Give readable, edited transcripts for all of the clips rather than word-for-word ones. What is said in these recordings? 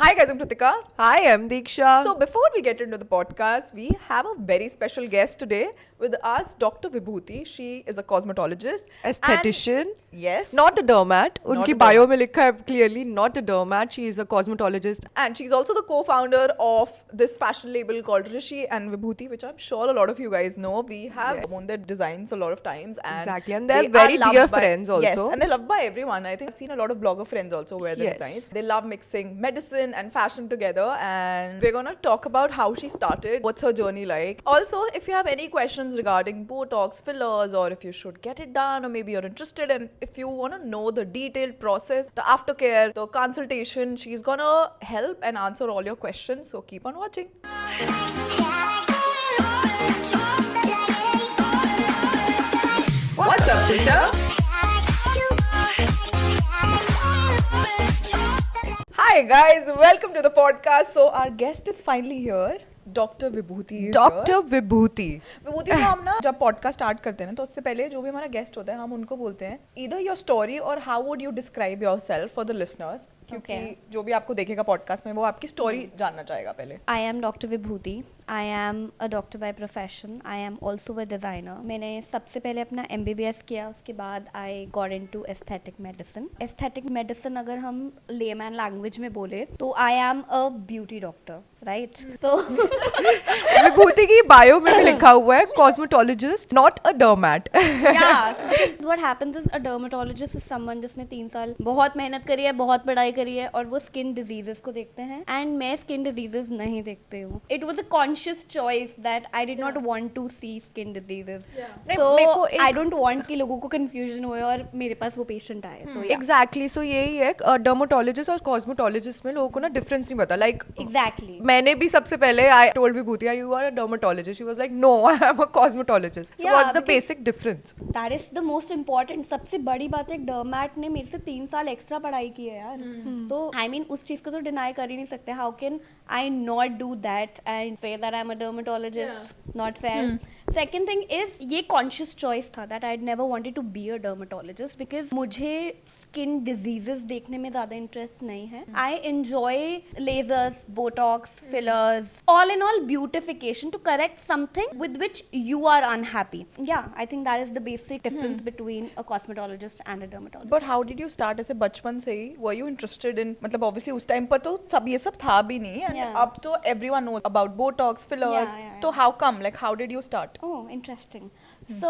Hi guys, I'm Kritika. Hi, I'm Diksha. So before we get into the podcast, we have a very special guest today with us, Dr. Vibhuti. She is a cosmetologist. Aesthetician. And yes. Not a dermat. Not उनकी a bio dermat. में लिखा है clearly not a dermat. She is a cosmetologist. And she's also the co-founder of this fashion label called Rishi and Vibhuti, which I'm sure a lot of you guys know. We have Yes. worn their designs a lot of times. And Exactly. And they're they very are loved dear by- friends Yes, also. and they're loved by everyone. I think I've seen a lot of blogger friends also wear their Yes. designs. They love mixing medicine and fashion together. And we're going to talk about how she started, what's her journey like. Also, if you have any questions regarding Botox, fillers, or if you should get it done, or maybe you're interested, and if you want to know the detailed process, the aftercare, the consultation, she's going to help and answer all your questions. So keep on watching. What's up, sister? Hi guys, welcome to the podcast. So our guest is finally here. Doctor Vibhuti Dr. Vibhuti. विभूति से हम ना जब podcast start करते हैं ना तो उससे पहले जो भी हमारा गेस्ट होता है हम उनको बोलते हैं ईदर योर स्टोरी और how would you describe yourself for the listeners क्योंकि जो भी आपको देखेगा पॉडकास्ट में वो आपकी स्टोरी जानना चाहेगा पहले I am Dr. Vibhuti. I am a doctor by profession. I am also a designer. मैंने सबसे पहले अपना MBBS किया, उसके बाद I got into aesthetic medicine. Aesthetic medicine अगर हम layman language में बोले तो I am a beauty doctor, right? So विभूति की bio में भी लिखा हुआ है cosmetologist, not a dermat. yeah, so because what happens is a dermatologist is someone जिसने 3 साल बहुत मेहनत करी है, बहुत पढ़ाई करी है और वो skin diseases को देखते हैं and मैं skin diseases नहीं देखती हूँ. It was a conscious choice that I did not want to see skin diseases. नहीं, So मेरे को एक- I don't want कि लोगों को confusion हुए और मेरे पास वो patient आए. तो yeah. Exactly. So यही है dermatologist और cosmetologist में लोगों को ना difference नहीं पता. Like Exactly. मैंने भी सबसे पहले I told Vibhuti you are a dermatologist. She was like no, I am a cosmetologist. So Yeah, what's the because- basic difference? That is the most important. सबसे बड़ी बात है डर्मैट ने मेरे से 3 साल एक्स्ट्रा पढ़ाई की है यार. तो I mean उस चीज को तो डिनाई कर ही नहीं सकते. How can I not do that and say that I'm a dermatologist? Not fair. Second thing is ये conscious choice था that I'd never wanted to be a dermatologist because मुझे skin diseases देखने में ज़्यादा interest नहीं है. I enjoy lasers, botox, fillers, all in all beautification to correct something with which you are unhappy. Yeah, I think that is the basic difference between a cosmetologist and a dermatologist. But how did you start ऐसे बचपन से ही were you interested in मतलब obviously उस time पर तो सब ये सब था भी नहीं एंड Yeah. अब तो everyone knows about botox fillers Yeah, yeah, तो how come like how did you start Oh, interesting. So,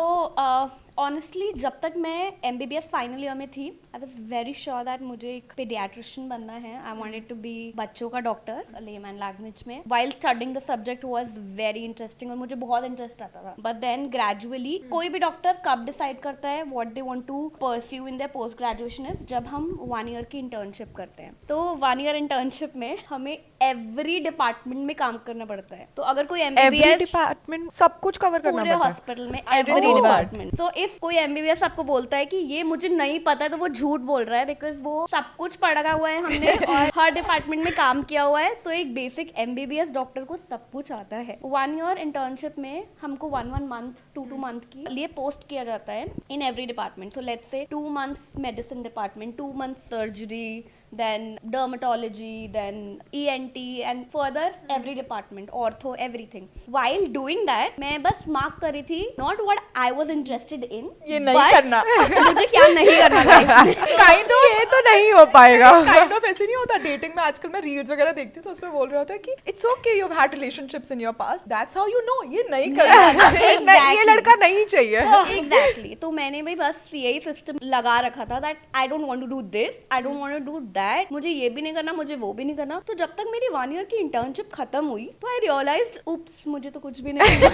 honestly, जब तक मैं MBBS फाइनल ईयर में थी, I was very sure that मुझे एक pediatrician बनना है. I wanted to be बच्चों का डॉक्टर, layman language में. While studying the subject was very interesting और मुझे बहुत इंटरेस्ट आता था. But then gradually, कोई भी डॉक्टर कब डिसाइड करता है what they want to pursue in their post graduation is जब हम 1 year की internship करते हैं. तो 1 year internship में हमें every department में काम करना पड़ता है. तो अगर कोई Every MBBS department सब कुछ cover करना पूरे पड़ता है. हॉस्पिटल में I didn't every know that. Department. So if कोई एमबीबीएस आपको बोलता है कि ये मुझे नहीं पता है तो वो झूठ बोल रहा है बिकॉज वो सब कुछ पढ़ा हुआ है हमने और हर डिपार्टमेंट में काम किया हुआ है. सो एक बेसिक एमबीबीएस डॉक्टर को सब कुछ आता है. 1 year इंटर्नशिप में हमको 1 मंथ 2 मंथ की लिए पोस्ट किया जाता है in every department. So let's say 2 months medicine department, 2 months surgery, then dermatology, then ENT and further every department, ortho, everything. While doing that, मैं बस mark कर रही थी not what I was interested in, ये नहीं but करना. मुझे क्या नहीं करना life में. काइंड ऑफ ये तो नहीं हो पाएगा. काइंड ऑफ ऐसे नहीं होता डेटिंग में. आजकल मैं रील्स वगैरह देखती हूँ तो उसमें बोल रहा होता है कि it's okay you have had relationships in your past that's how you know ये नहीं करना. नहीं, ये लड़का नहीं चाहिए. Exactly. तो मैंने भी बस यही सिस्टम लगा रखा था that I don't want to do this, I don't want to do that. मुझे ये भी नहीं करना, मुझे वो भी नहीं करना. तो जब तक मेरी 1 year की इंटर्नशिप खत्म हुई तो आई रियलाइज्ड उप्स मुझे तो कुछ भी नहीं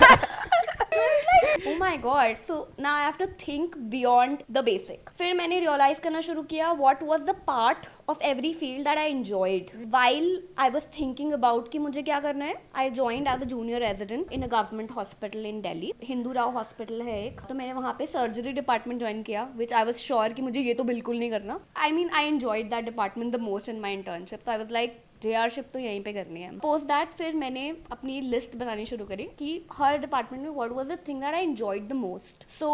oh my god, so now I have to think beyond the basic. फिर मैंने realize करना शुरू किया what was the part of every field that I enjoyed. While I was thinking about कि मुझे क्या करना है, I joined as a junior resident in a government hospital in Delhi. Hindu Rao hospital है एक, तो मैंने वहाँ पे सर्जरी डिपार्टमेंट ज्वाइन किया which I was sure कि मुझे ये तो बिल्कुल नहीं करना. I mean I enjoyed that department the most in my internship. So I was like JR-शिप तो यहीं पे करनी है. पोस्ट दैट फिर मैंने अपनी लिस्ट बनानी शुरू करी कि हर डिपार्टमेंट में what was the thing that I enjoyed the most. So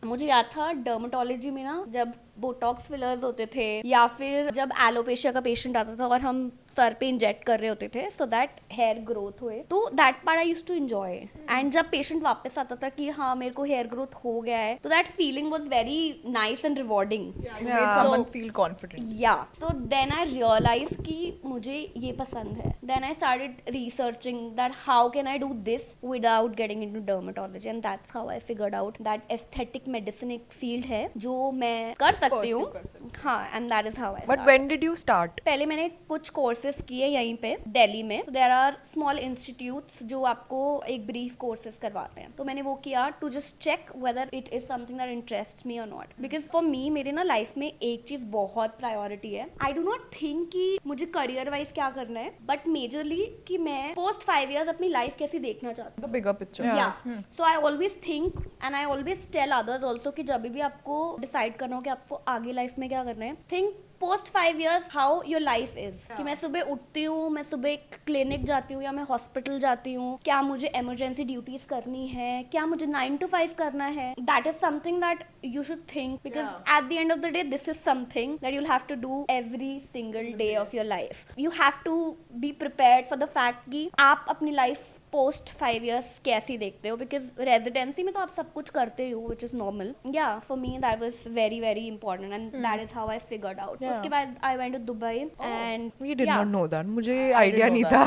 मुझे याद था डर्मेटोलॉजी में ना जब बोटॉक्स फिलर्स होते थे या फिर जब एलोपेशिया का पेशेंट आता था और हम सर पे इंजेक्ट कर रहे होते थे सो दैट हेयर ग्रोथ हुए, तो that part I used to enjoy. And जब पेशेंट वापस आता था कि हाँ मेरे को हेयर ग्रोथ हो गया है, तो that feeling was very nice and rewarding. You made someone feel confident. या सो देन आई रियलाइज कि मुझे ये पसंद है। Then I started researching that how can I do this without getting into dermatology, and that's how I figured out that aesthetic medicine एक field है जो मैं कर सकती हूँ। हाँ, and that is how I But when did you start? पहले मैंने कुछ कोर्सेज किए यहीं पे दिल्ली में। देयर आर स्मॉल इंस्टीट्यूट्स जो आपको एक ब्रीफ कोर्सेज करवाते हैं, तो मैंने वो किया to just check whether it is something that interest me और नॉट। बिकॉज फॉर मी मेरे ना लाइफ में एक चीज बहुत प्रायोरिटी है। आई डू नॉट थिंक कि मुझे करियर वाइज क्या करना है, बट मेजरली कि मैं पोस्ट 5 years अपनी लाइफ कैसी देखना चाहती The bigger picture. Yeah. हूँ। So I always think and I always tell others also कि जब भी आपको डिसाइड करना हो कि आपको आगे लाइफ में क्या करना है, think post 5 years how your life is. कि मैं सुबह उठती हूँ, मैं सुबह क्लिनिक जाती हूँ या मैं हॉस्पिटल जाती हूँ, क्या मुझे इमरजेंसी ड्यूटीज करनी है, क्या मुझे 9 to 5 करना है। That is something that you should think, because at the end of the day this is something that you'll have to do every single day of your life. You have to be prepared for the fact कि आप अपनी life post 5 years कैसी देखते हो, because residency में तो आप सब कुछ करते ही हो विच इज नॉर्मल। या for me that was very very important and that is how I figured out. उसके बाद I went to Dubai and We did not know that. मुझे आइडिया नहीं था.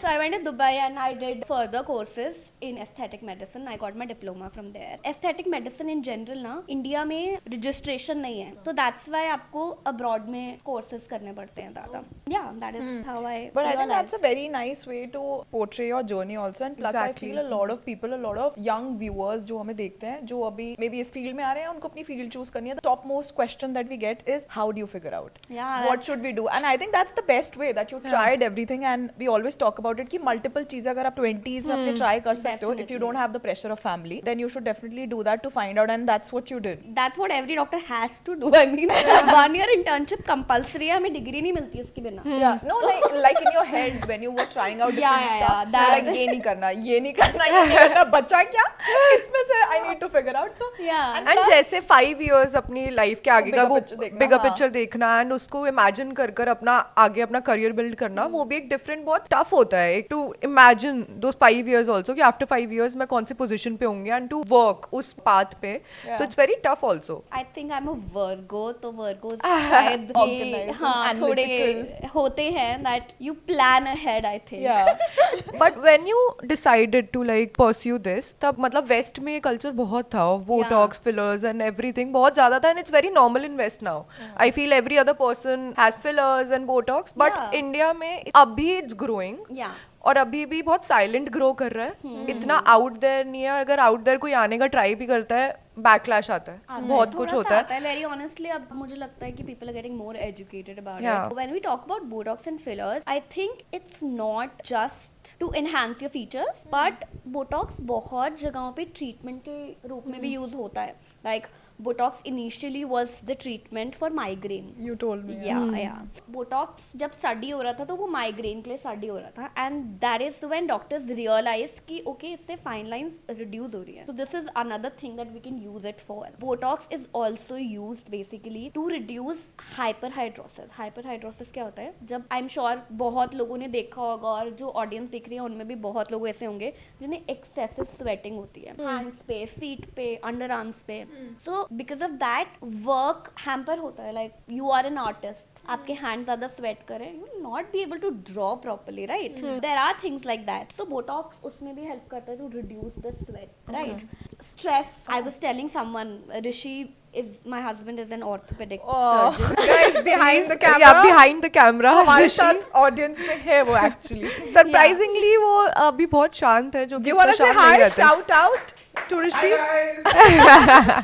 so I went to Dubai and I did further courses in aesthetic medicine. I got my diploma from there. Aesthetic medicine in general ना India में registration नहीं है, तो that's why आपको abroad में courses करने पड़ते हैं ज़्यादा। Yeah, that is how I But I think realized. that's a very nice way to portray your journey also, and plus Exactly. I feel a lot of people, a lot of young viewers जो हमें देखते हैं, जो अभी maybe इस field में आ रहे हैं, उनको अपनी field choose करनी है, the top most question that we get is how do you figure out? Yeah, What that's- should we do? And I think that's the best way, that you tried everything, and we always talk about it कि multiple चीजें अगर आप 20s में अपने try कर सकते हो, if you Definitely. don't have the pressure of family, then you should definitely do that to find out, and that's what you did. That's what every doctor has to do. I mean, 1 year internship compulsory है, हमें degree नहीं मिलती उसके बिना। Yeah, no, like in your head when you were trying out different Yeah, stuff, yeah, you're like ये नहीं करना, ये नहीं करना, ये नहीं करना, बचा क्या? इसमें से I need to figure out. So Yeah. and and plus- जैसे 5 years अपनी लाइफ के आगे का bigger वो picture देखना, बिगर हाँ. पिक्चर देखना एंड उसको इमेजिन कर कर अपना आगे अपना करियर बिल्ड करना, वो भी एक डिफरेंट बहुत टफ होता है। एक to imagine those 5 years also कि आफ्टर 5 years मैं कौन सी पोजीशन पे होंगे एंड टू वर्क उस पाथ पे, तो it's very tough also. I think I'm a Virgo, तो Virgos शायद ये Organized, हाँ थोड़े analytical. होते हैं that you plan ahead, I think. yeah. But when you decided to like pursue this, तब मतलब वेस्ट में ये कल्चर बहुत था, बोटॉक्स फिलर्स एंड एवरीथिंग बहुत ज्यादा था, and it's very normal in west now. I feel every other person has fillers and botox, but Yeah. India में अभी इट्स ग्रोइंग Yeah. और अभी भी बहुत साइलेंट ग्रो कर रहा है. इतना आउट देयर नहीं है. अगर आउट देयर कोई आने का ट्राई भी करता है, बैकलैश आता है, बहुत कुछ होता है. वेरी ऑनेस्टली अब मुझे लगता है कि people are getting more educated about Yeah. It. When we talk about botox and fillers, I think it's not just to enhance your features, but botox बहुत जगहों पे ट्रीटमेंट के रूप में भी यूज होता है. Like Botox initially was the treatment for migraine. You told me. या बोटॉक्स जब स्टडी हो रहा था तो वो माइग्रेन के लिए स्टडी हो रहा था, and that is when doctors realized कि ओके इससे फाइन लाइंस रिड्यूस हो रही है. So this is another thing that we can use it for. Botox is also used basically to reduce hyperhidrosis. Hyperhidrosis क्या होता है? जब आई एम श्योर बहुत लोगों ने देखा होगा, और जो ऑडियंस देख रही है उनमें भी बहुत लोग ऐसे होंगे जिन्हें एक्सेसिव स्वेटिंग होती है हैंड्स पे, फीट पे, अंडर आर्म्स पे. So because of that work hamper होता है. Like you are an artist, आपके हैंड ज्यादा स्वेट करें, you will not be able to draw properly, right? There are things like that. So botox उसमें भी help करता है to reduce the sweat, right? Stress, I was telling someone, Rishi is my husband is an orthopedic Oh, surgeon. guys behind the camera. Yeah, behind the camera. हमारे ऋषि साथ audience में है वो actually. Surprisingly वो अभी बहुत शांत है, जो Do कि you want to say परेशान नहीं hi? रहते. Shout out to Rishi.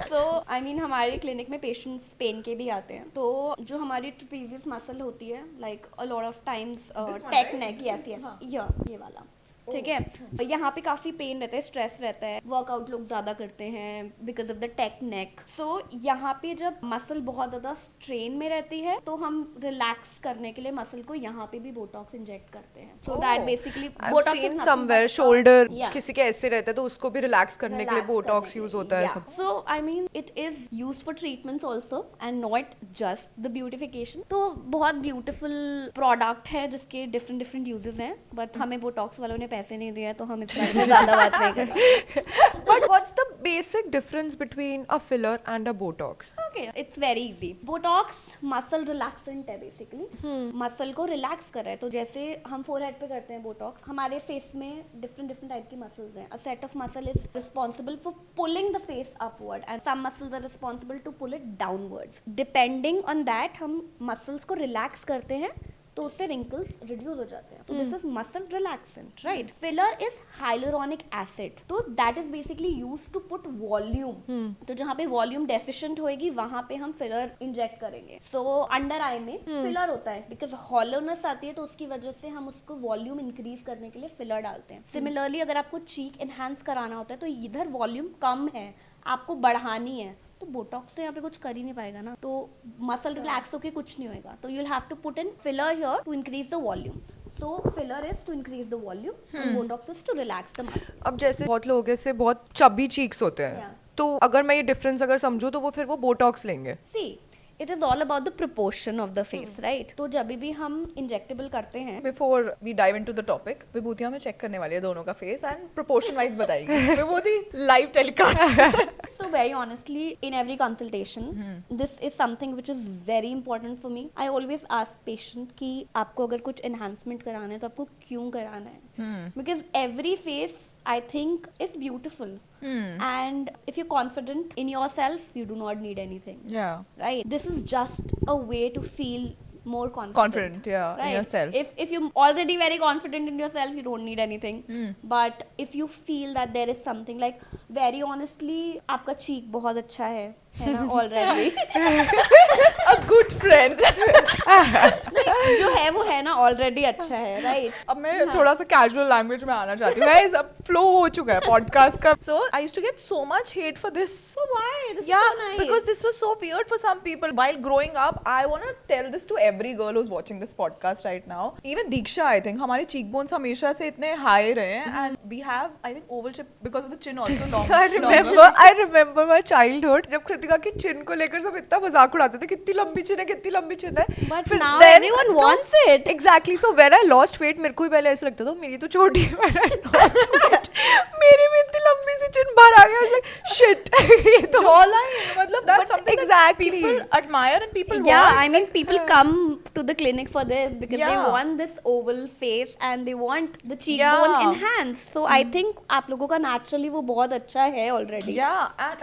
So I mean हमारे क्लिनिक में पेशेंट्स पेन के भी आते हैं, तो जो हमारी ट्रेपेजियस मसल होती है, like a lot of times tech neck, yes, ये वाला. ठीक है, यहाँ पे काफी पेन रहता है, स्ट्रेस रहता है, वर्कआउट लोग ज्यादा करते हैं बिकॉज ऑफ द टेक नेक। सो यहाँ पे जब मसल बहुत ज्यादा स्ट्रेन में रहती है तो हम रिलैक्स करने के लिए मसल को यहाँ पे भी बोटॉक्स इंजेक्ट करते हैं। So that basically Botox somewhere shoulder Yeah. किसी के ऐसे रहता है तो उसको भी रिलैक्स करने के लिए बोटॉक्स यूज होता है सब। So I mean it is used for treatments also and not just the beautification. तो बहुत ब्यूटीफुल प्रोडक्ट है जिसके डिफरेंट डिफरेंट यूजेस हैं, बट हमें बोटॉक्स वालों ने पैसे नहीं दिए तो हम इस बारे में ज्यादा बात नहीं करेंगे। But what's the basic difference between a filler and a Botox? Okay, it's very easy. Botox muscle relaxant है बेसिकली, मसल को रिलैक्स कर रहा है। तो जैसे हम फोरहेड पे करते हैं बोटॉक्स, हमारे फेस में डिफरेंट डिफरेंट टाइप की मसल्स हैं। A set of muscle is responsible for pulling the face upward and some muscles are responsible to pull it downwards. Depending on that हम मसल्स को relax करते हैं तो उससे रिंकल्स रिड्यूस हो जाते हैं। तो this is muscle relaxant, right. Filler is hyaluronic acid, तो that is basically used to put volume. तो जहाँ पे वॉल्यूम डेफिशिएंट होएगी वहां पे हम फिलर इंजेक्ट करेंगे। सो अंडर आई में फिलर होता है बिकॉज हॉलोनेस आती है, तो उसकी वजह से हम उसको वॉल्यूम इंक्रीज करने के लिए फिलर डालते हैं। सिमिलरली अगर आपको चीक एनहांस कराना होता है तो इधर वॉल्यूम कम है, आपको बढ़ानी है, तो बोटॉक्स तो यहाँ पे कुछ कर ही नहीं पाएगा ना, तो मसल रिलैक्स होके कुछ नहीं होएगा। तो you will have to put in filler here to increase the volume. So filler is to increase the volume and Botox is to relax the muscle. अब जैसे बहुत लोग ऐसे बहुत चबी चीक्स होते हैं, Yeah. तो अगर मैं ये डिफरेंस अगर समझूं तो वो फिर वो बोटॉक्स लेंगे। See, it is all about the proportion of the face, right? तो जब भी हम इंजेक्टेबल करते हैं, Before we dive into the topic, विभूति हमें चेक करने वाली है दोनों का फेस एंड प्रोपोर्शन वाइज बताएगी। Vibhuti live telecast. so very honestly, in every consultation, this is something which is very important for me. I always ask patient कि आपको अगर कुछ enhancement कराना है तो आपको क्यों कराना है? Because every face I think is beautiful. And if you're confident in yourself, you do not need anything. Yeah. Right? This is just a way to feel more confident. Confident, yeah, in yourself. If you're already very confident in yourself, you don't need anything. But if you feel that there is something like, very honestly, आपका cheek बहुत अच्छा है ना already. A good friend. जो है वो है ना already अच्छा है, right? अब मैं थोड़ा सा casual language में आना चाहती हूँ। Guys, अब flow हो चुका है podcast का. So I used to get so much hate for this. So why? This is Yeah, so nice. because this was so weird for some people. While growing up, I want to tell this to every girl who's watching this podcast right now. Even Diksha, I think, हमारे cheekbones हमेशा से इतने high रहे हैं, and we have, I think, oval shape because of the chin also long. I remember my childhood जब कृतिका की चिन को लेकर सब इतना मजाक उड़ाते थे, कितनी लंबी चिन है, कितनी लंबी चिन है। But फिर now then- everyone wants it. Exactly. So when I lost weight, मेरे को भी पहले ऐसा लगता था मेरी तो छोटी है, when I lost weight, मेरी भी इतनी लंबी सी चिन बाहर आ गई। I was like, shit. ये तो Jawline, मतलब that's But something exactly. that people admire and people Yeah, want. I mean people come to the clinic for this because they Yeah. want this oval face and they want the cheekbone Yeah. enhanced. So I think आप लोगों का naturally वो बहुत अच्छा है already. Yeah, and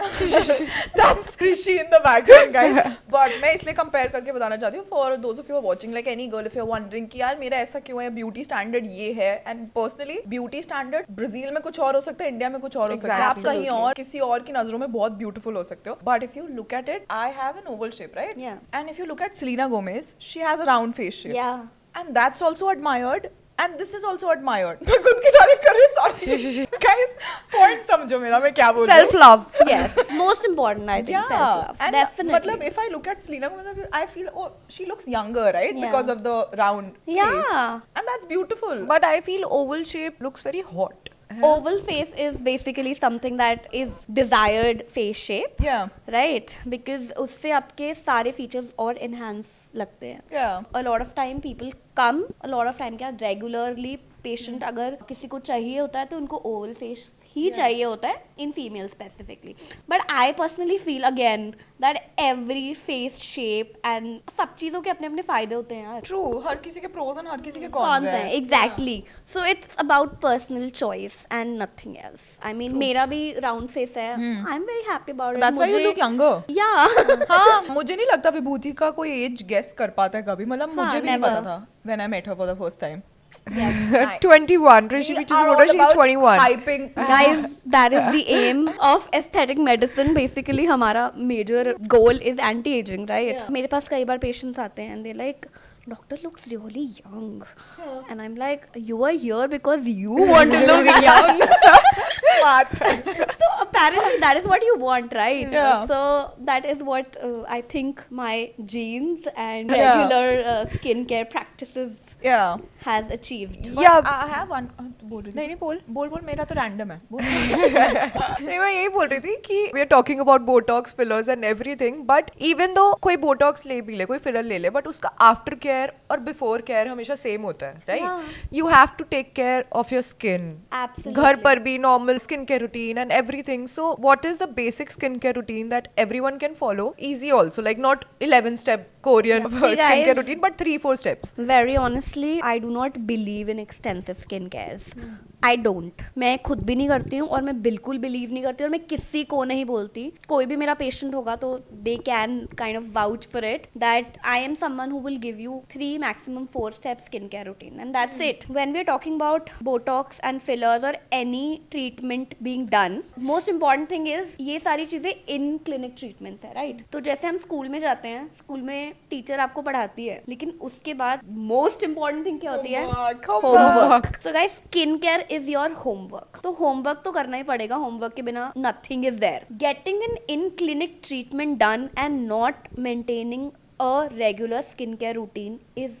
that's Rishi in the background, guys. But मैं इसलिए compare करके बताना चाहती हूँ for those of you who are watching, like any girl, if you're wondering कि यार मेरा ऐसा क्यों है, beauty standard ये है, and personally beauty standard Brazil में कुछ और हो सकता है, इंडिया में कुछ और हो सकता है, आप कहीं और किसी और की नजरों में बहुत beautiful हो सकते हो. But if you look at it, I have an oval shape, right? Yeah. And if you look at Selena Gomez, she has a round face shape. Yeah. And that's also admired. And this is also admired. मैं खुद की तारीफ कर रही हूँ, sorry. Guys, point समझो मेरा, मैं क्या बोल रही हूँ. self love. Yes. Most important I think Yeah, self-love. and Definitely. मतलब if I look at Selena Gomez, I feel she looks younger, right? Yeah. Because of the round Yeah. face. And that's beautiful. But I feel oval shape looks very hot. Oval face is basically something that is desired face shape, yeah, right? Because उससे आपके सारे features और enhance लगते हैं. yeah. A lot of time people come, a lot of time क्या regularly patient अगर किसी को चाहिए होता है तो उनको oval face ही चाहिए होता है in female specifically. But I personally feel again that every face shape and सब चीज़ों के अपने अपने फायदे होते हैं यार. True. हर किसी के pros and हर किसी के कौन cons सा है exactly. So it's about personal choice and nothing else. I mean मेरा भी round face है. I'm very happy about it. That's why you look younger. Yeah. हाँ, मुझे नहीं लगता विभूति का कोई एज गेस कर पाता है कभी. मतलब मुझे भी नहीं never. पता था when I met her for the first time. Yes. 21. Rishi We which is are what all she's about 21. hyping. Guys, that is the aim of aesthetic medicine. Basically, हमारा major goal is anti-aging, right? Yeah. मेरे पास कई बार patients आते हैं and they like, doctor looks really young. And I'm like, you are here because you want to look young. Smart. So apparently that is what you want, right? Yeah. So that is what I think my genes and Yeah. regular skincare practices Yeah. has achieved. But Yeah. I have one. बोल रही थी? नहीं बोल बोल मेरा तो random है. बोल. नहीं मैं यही बोल रही थी कि we are talking about botox fillers and everything but even though कोई बोटॉक्स ले भी ले कोई फिलर ले ले बट उसका आफ्टर केयर और बिफोर केयर हमेशा सेम होता है right you have to take care of your skin Absolutely. घर पर भी normal skin care routine and everything so what is the basic skin care routine that everyone can follow easy also like not 11 step Korean skin care guys. Routine but 3-4 steps. Very honestly, I do not believe in extensive skin cares. I don't. मैं खुद भी नहीं करती हूँ और मैं बिल्कुल believe नहीं करती और मैं किसी को नहीं बोलती. कोई भी मेरा पेशेंट होगा तो they can kind of vouch for it that I am someone who will give you 3 maximum 4 step skincare routine and that's it. When we are talking about Botox and fillers or any treatment being done, most important thing is ये सारी चीजें in clinic treatments है, right? तो जैसे हम school में जाते हैं, स्कूल में टीचर आपको पढ़ाती है, लेकिन उसके बाद मोस्ट इम्पॉर्टेंट थिंग क्या होती है? Homework. So guys, skin care is your homework. तो होमवर्क तो करना ही पड़ेगा. होमवर्क के बिना nothing is there. Getting an in clinic treatment done and not maintaining a regular skin care routine is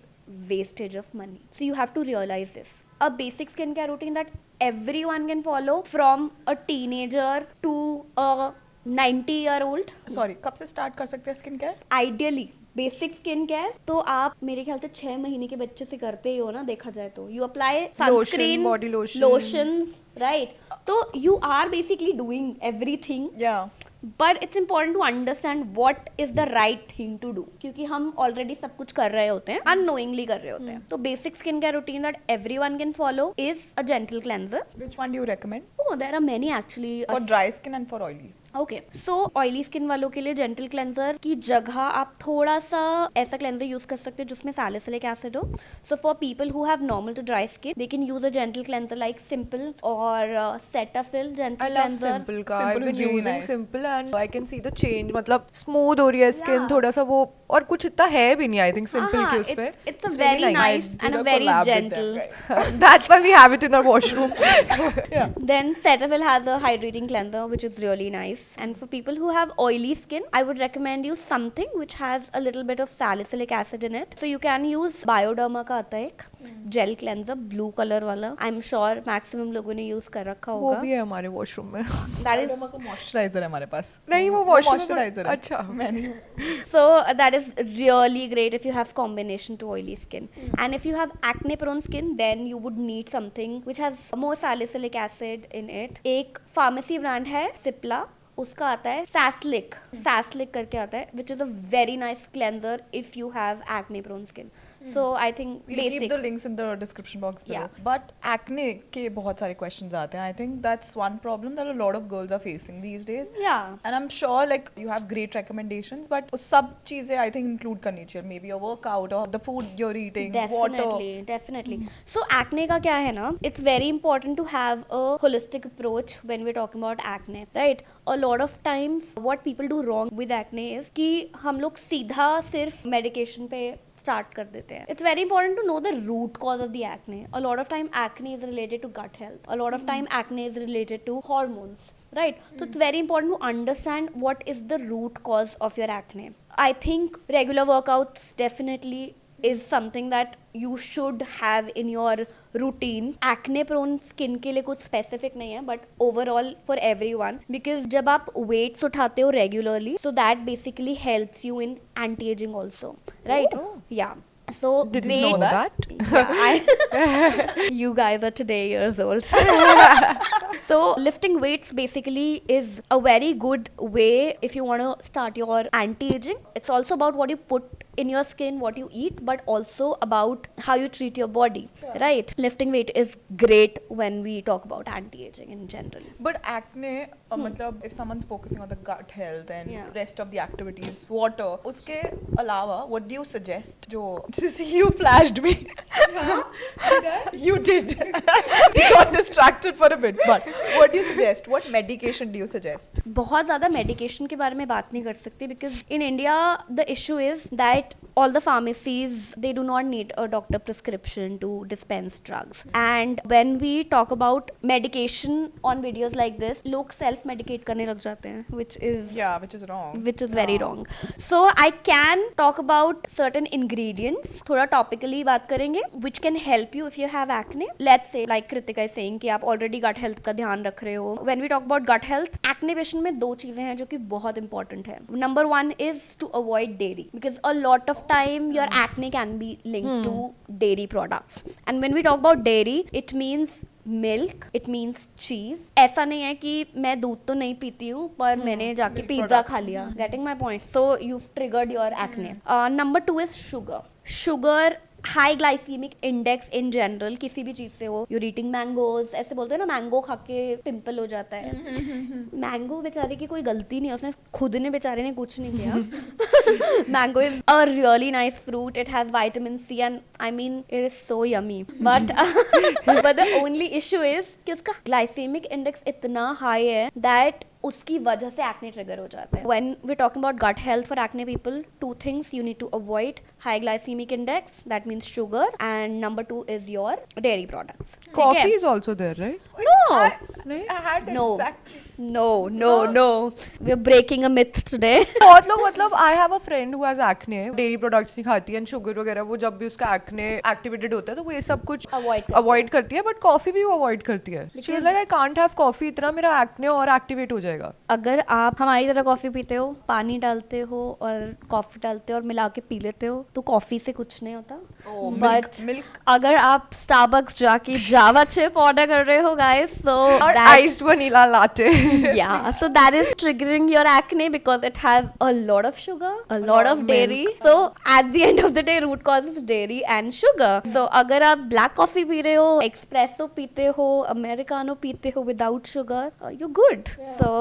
wastage of money. So you have to realize this. A basic skincare routine that everyone can follow from a teenager to a 90-year-old. Sorry, कब से start कर सकते हैं skin care? Ideally basic skin care तो आप मेरे ख्याल से 6 महीने के बच्चे से करते ही हो ना, देखा जाए तो. You apply sunscreen, body lotion. Lotions, right? तो you are basically doing everything. Yeah. But it's important to understand what is the right thing to do, क्योंकि हम ऑलरेडी सब कुछ कर रहे होते हैं, अननोइंगली कर रहे होते हैं. तो basic skin care routine that everyone can follow is a gentle cleanser. Which one do you recommend? Oh, there are many actually. For dry skin and for oily. Okay, so oily skin वालों के लिए gentle cleanser की जगह आप थोड़ा सा ऐसा cleanser use कर सकते हो जिसमें सैलिसिलिक एसिड हो. So for people who have normal to dry skin they can use a gentle cleanser like simple और Cetaphil gentle I love cleanser. simple का. Simple I've is been really using nice. simple and I can see the change. मतलब smooth हो रही है skin Yeah. थोड़ा सा वो और कुछ इतना है भी नहीं I think simple के उस पे. It's a It's very really nice Did and a a very collab with them, gentle. right? That's why we have it in our washroom. Then Cetaphil has a hydrating cleanser which is really nice. And for people who have oily skin, I would recommend you something which has a little bit of salicylic acid in it. So you can use Bioderma का आता है एक gel cleanser blue color वाला. I'm sure maximum लोगों ने use कर रखा वो होगा. भी है हमारे washroom में. That is का moisturizer है हमारे पास. नहीं वो washroom में moisturizer है. अच्छा. मैं नहीं हूँ. so that is really great if you have combination to oily skin. And if you have acne prone skin, then you would need something which has more salicylic acid in it. एक pharmacy brand है Cipla, उसका आता है Saslic करके आता है, which is a very nice cleanser if you have acne prone skin. So I think We'll basic. keep the links in the description box below. Yeah. But acne के बहुत सारे questions आते हैं. I think that's one problem that a lot of girls are facing these days. Yeah. And I'm sure like you have great recommendations, but उस सब चीजें I think include करनी चाहिए. Maybe your workout or the food you're eating, water. Definitely. So acne का क्या है ना? It's very important to have a holistic approach when we're talking about acne, right? A lot of times what people do wrong with acne is कि हम लोग सीधा सिर्फ medication पे start कर देते हैं. It's very important to know the root cause of the acne. A lot of time acne is related to gut health. A lot of time acne is related to hormones. Right? So it's very important to understand what is the root cause of your acne. I think regular workouts definitely is something that you should have in your routine. Acne prone skin के लिए कुछ specific नहीं है, but overall for everyone, because जब आप weights उठाते हो regularly, so that basically helps you in anti-aging also, right? Oh. Yeah. So Didn't weight, know that. Yeah, you guys are today years old. So lifting weights basically is a very good way if you want to start your anti-aging. It's also about what you put in your skin, what you eat, but also about how you treat your body, right? Lifting weight is great when we talk about anti-aging in general. But acne, मतलब if someone's focusing on the gut health and Yeah. rest of the activities, water, उसके अलावा what do you suggest? जो you flashed me. You did. You got distracted for a bit. But what do you suggest? What medication do you suggest? बहुत ज़्यादा medication के बारे में बात नहीं कर सकते because in India the issue is that all the pharmacies, they do not need a doctor prescription to dispense drugs. And when we talk about medication on videos like this, लोग self medicate करने लग जाते हैं, which is very wrong. So I can talk about certain ingredients, थोड़ा topically बात करेंगे, which can help you if you have acne. Let's say like Kritika is saying कि आप already gut health का ध्यान रख रहे हो. When we talk about gut health, acne patient में दो चीजें हैं जो कि बहुत important है. Number one is to avoid dairy, because a lot of time your acne can be linked to dairy products. And when we talk about dairy, it means milk, it means cheese. ऐसा नहीं है कि मैं दूध तो नहीं पीती हूँ पर मैंने जाके पिज्जा खा लिया. Getting my point? So you've triggered your acne. Number two is sugar. Sugar, high glycaemic index in general, किसी भी चीज से हो. यूर ईटिंग मैंगोज, ऐसे बोलते हैं ना मैंगो खा के पिंपल हो जाता है. मैंगो बेचारे की कोई गलती नहीं है, उसने खुद ने बेचारे ने कुछ नहीं किया. Mango is a really nice fruit. It has vitamin C and I mean it is so yummy. But the only issue is कि उसका ग्लाइसेमिक इंडेक्स इतना हाई है दैट उसकी वजह से एक्ने ट्रिगर हो जाता है. When we're talking about gut health for acne people, two things you need to avoid: high glycemic index, that means sugar, and number two is your dairy products. Coffee is also there, right? No, I had No. exactly. no. We're breaking a myth today. बहुत लोग मतलब I have a friend who has acne, dairy products नहीं खाती है, and sugar वगैरह, वो जब भी उसका acne activated होता है तो वो ये सब कुछ avoid करती है, but coffee भी वो avoid करती है. She was like I can't have coffee, इतना मेरा acne और activate हो जाएगा. अगर आप हमारी तरह कॉफी पीते हो, पानी डालते हो और कॉफी डालते हो और मिला के पी लेते हो, तो कॉफी से कुछ नहीं होता. Milk. अगर आप स्टारबक्स जाके जावा चिप ऑर्डर कर रहे हो गाइस, so और iced vanilla latte. yeah, so that is triggering your acne because it has a lot of sugar, a lot of dairy. So at the end of the day, root cause is dairy and sugar. So अगर आप black coffee P रहे हो, espresso पीते हो, americano पीते हो without sugar, you're good. So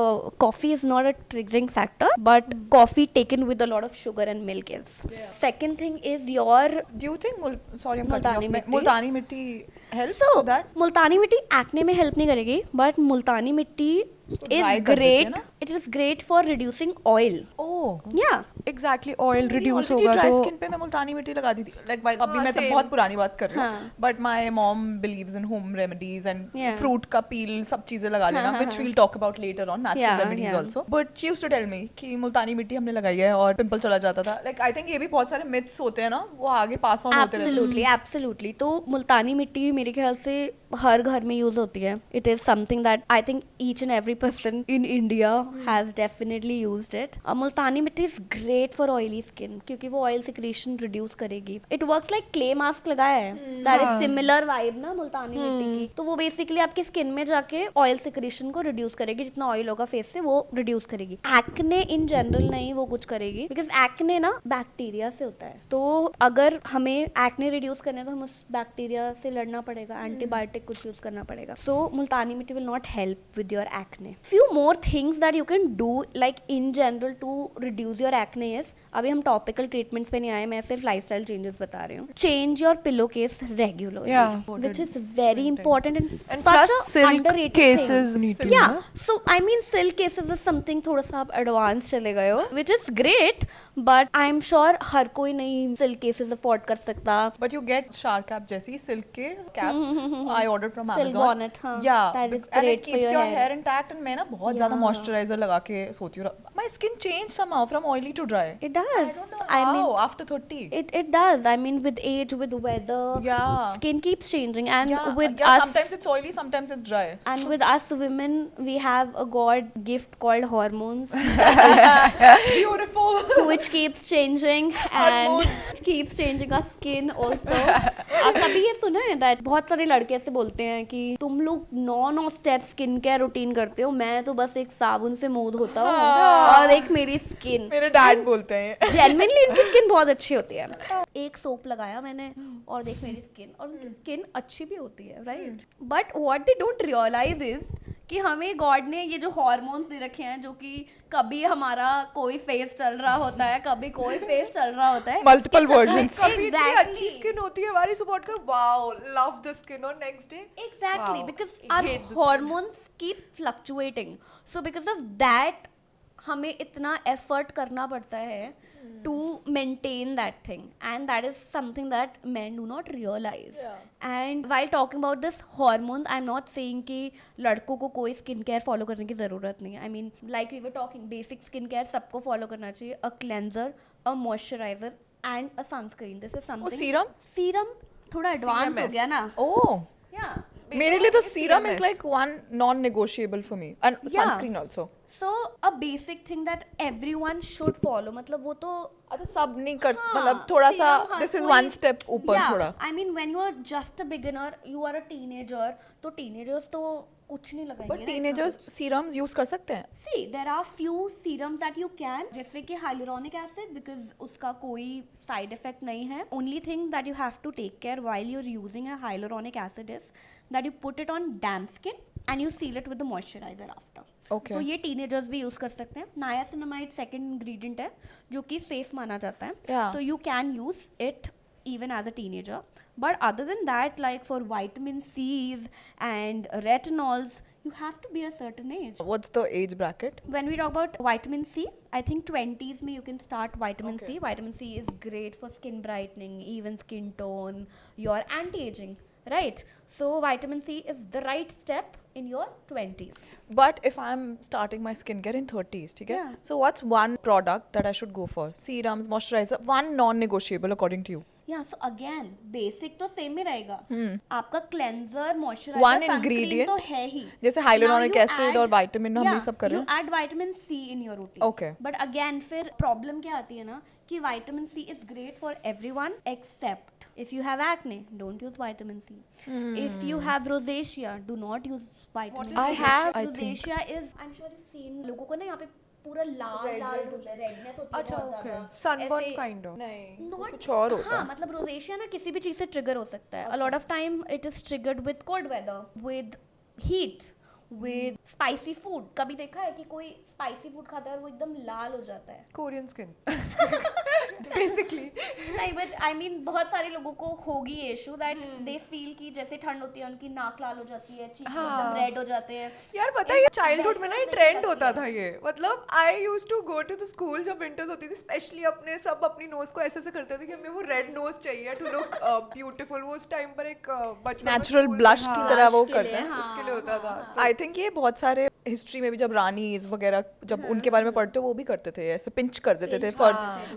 coffee is not a triggering factor, but coffee taken with a lot of sugar and milk is. Second thing is your Do you think I'm Multani cutting off. mitti? Multani mitti helps so with that? मुल्तानी मिट्टी acne में help नहीं करेगी, but मुल्तानी मिट्टी dry is कर देती है great. ना? It is great for reducing oil. Oh, या exactly. Oil reduce Already होगा dry तो skin पे मैं मुल्तानी मिट्टी लगा दी थी. Like अभी मैं तो same. बहुत पुरानी बात कर रही हूँ. हाँ. But my mom believes in home remedies and Yeah. fruit का peel सब चीजें लगा लेना, हाँ, which हाँ. we'll talk about later on, natural Yeah, remedies yeah. also. But she used to tell me कि मुल्तानी मिट्टी हमने लगाई है और पिंपल चला जाता था. Like I think ये भी बहुत सारे myths होते हैं ना, वो आगे pass on होते रहते हैं. एब्सोल्युटली. तो मुल्तानी मिट्टी मेरे ख्याल से हर घर में यूज होती है. It is something that I think each and every person in India has definitely used it. Multani mitti is great for oily skin क्योंकि वो ऑयल सिक्रीशन रिड्यूस करेगी. It works like clay mask लगाया है, दैट इज सिमिलर वाइब ना मुल्तानी मिट्टी की. तो वो बेसिकली आपकी स्किन में जाके ऑयल सिक्रीशन को रिड्यूस करेगी. जितना ऑयल होगा फेस से वो रिड्यूस करेगी. एक्ने इन जनरल नहीं वो कुछ करेगी, बिकॉज एक्ने ना बैक्टीरिया से होता है. तो अगर हमें एक्ने रिड्यूस करना है तो हम उस बैक्टीरिया से लड़ना पड़ेगा, एंटीबायोटिक कुछ यूज करना पड़ेगा. So Multani mitti will not help with your acne. Few more things that you can do like in general to reduce your acne is, अभी हम टॉपिकल ट्रीटमेंट्स पे नहीं आए, मैं सिर्फ लाइफस्टाइल चेंजेस बता रही हूँ. Change your pillow case regularly, which is very important and plus silk cases need to, yeah. ना? So I mean silk cases is something थोड़ा सा आप एडवांस चले गए हो, which is great, but I'm sure हर कोई नहीं silk cases अफोर्ड कर सकता. But you get shower cap जैसी silk के caps. I ordered from Silk Amazon. bonnet, हाँ. Yeah, That is and great it for keeps your your hair. hair intact. And मैं ना बहुत ज़्यादा moisturizer लगा के सोती हूँ. My skin changed somehow from oily to dry. It does. I don't know I mean, how after 30. it does. I mean, with age, with weather, Yeah. skin keeps changing, and Yeah, with yeah, us. sometimes it's oily, sometimes it's dry. And with us women, we have a god gift called hormones, Beautiful. which keeps changing and keeps changing our skin also. कभी ये सुना है that बहुत सारे लड़के ऐसे बोलते हैं कि तुम लोग 9 स्टेप स्किन केयर रूटीन करते हो, मैं तो बस एक साबुन से मुंह धोता हूँ और एक मेरी स्किन. मेरे डैड बोलते हैं. जेन्युइनली इनकी स्किन बहुत अच्छी होती है. एक सोप लगाया मैंने और देख मेरी स्किन, और उनकी स्किन अच्छी भी होती है, right. But what they don't realize is कि हमें गॉड ने ये जो हार्मोन्स दे रखे हैं, जो कि कभी हमारा कोई फेस चल रहा होता है, कभी कोई फेस चल रहा होता है, Multiple versions. कभी इतनी अच्छी स्किन होती है हमारी, सपोर्ट कर वाओ लव द स्किन, और next day exactly Wow. because I our hate this hormones keep fluctuating. So because of that, हमें इतना एफर्ट करना पड़ता है to maintain that thing and that is something that men do not realize. And while talking about this hormones, I'm not saying कि लड़कों को कोई skin care follow करने की ज़रूरत नहीं है. I mean like we were talking, basic skin care सबको फॉलो करना चाहिए. A cleanser, a moisturiser and a sunscreen. This is something. Serum थोड़ा एडवांस हो गया ना. Oh. या मेरे लिए तो serum is like one non negotiable for me and sunscreen also. So a basic thing that everyone should follow. मतलब वो तो अच्छा सब नहीं कर मतलब थोड़ा सा दिस इज वन स्टेप ऊपर थोड़ा. I mean when you are just a beginner, you are a teenager, तो टीनेजर्स तो कुछ नहीं लगाएंगे. बट टीनेजर्स सीरम्स यूज कर सकते हैं. See, there are few serums that you can, जैसे कि hyaluronic acid, because उसका कोई side effect नहीं है. Only thing that you have to take care while you're using a hyaluronic acid is that you put it on damp skin and you seal it with the moisturizer after. Okay. तो ये teenagers भी use कर सकते हैं. Niacinamide second ingredient है जो कि safe माना जाता है. Yeah. So you can use it even as a teenager. But other than that, like for vitamin C's and retinols, you have to be a certain age. What's the age bracket? When we talk about vitamin C, I think 20s में you can start vitamin C. Vitamin C is great for skin brightening, even skin tone, your anti-aging, right? So vitamin C is the right step in your 20s. But if I'm starting my skincare in 30s, ठीक है? Yeah. So what's one product that I should go for? Serums, moisturizer, one non-negotiable according to you. Yeah, so again, basic तो same ही रहेगा. आपका cleanser, moisturizer, One sunscreen ingredient, तो है ही. जैसे hyaluronic Now you acid add- और vitamin हम ये सब कर रहे you हैं. add vitamin C in your routine. Okay. But again, फिर problem क्या आती है ना कि vitamin C is great for everyone except if you have acne, don't use vitamin C. If you have rosacea, do not use vitamin C. I have, I think. Rosacea is, I'm sure you've seen लोगों को ना यहाँ पे पूरा लाल लाल होता है, redness होती है अच्छा बहुत ओके. ज़्यादा. सनबर्न ऐसे- काइंड ऑफ. नहीं Not- कुछ और होता हाँ है. मतलब रोजेशिया ना किसी भी चीज से ट्रिगर हो सकता है. A lot of time it is triggered with cold weather, with heat, with spicy food. कभी देखा है कि कोई स्पाइसी फूड खाता है और वो एकदम लाल हो जाता है? Korean skin basically. नहीं बट आई मीन बहुत सारे लोगों को होगी ये इशू दैट दे फील कि जैसे ठंड होती है उनकी नाक लाल हो जाती है, चीज एकदम रेड हो जाते हैं. यार पता है ये चाइल्डहुड में ना ये ट्रेंड होता था ये. मतलब I used to go to the school जब विंटर्स होती थी, स्पेशली अपने सब अपनी नोज को ऐसे ऐसे करते थे कि हमें वो रेड नोज चाहिए टू लुक ब्यूटीफुल. वो उस टाइम पर एक बचपन में Natural school में- blush की हाँ, तरह वो के करते लिए, हैं. हाँ, उसके लिए होता था. आई थिंक ये बहुत सारे हिस्ट्री में भी जब रानीज वगैरह जब उनके बारे में पढ़ते हो वो भी करते थे ऐसे पिंच कर देते थे फॉर.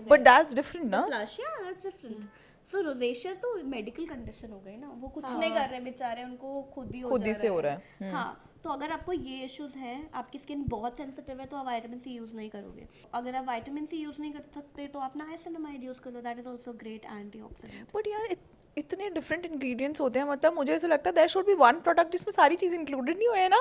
बट दैट्स डिफरेंट ना. Flush, yeah, that's different. So rosacea तो मेडिकल कंडीशन हो गई ना, वो कुछ नहीं कर रहे बेचारे, उनको खुद ही खुद ही से हो रहा है. हाँ, तो अगर आपको ये इश्यूज हैं, आपकी स्किन बहुत सेंसिटिव है, तो आप विटामिन सी यूज नहीं करोगे. अगर आप विटामिन सी यूज नहीं कर सकते तो आप नाइसिनामाइड यूज करो. That is also great antioxidant. But यार इतने डिफरेंट इंग्रेडिएंट्स होते हैं. मतलब मुझे ऐसा लगता है there should be one product जिसमें सारी चीज़ इंक्लूडेड नहीं हुए ना.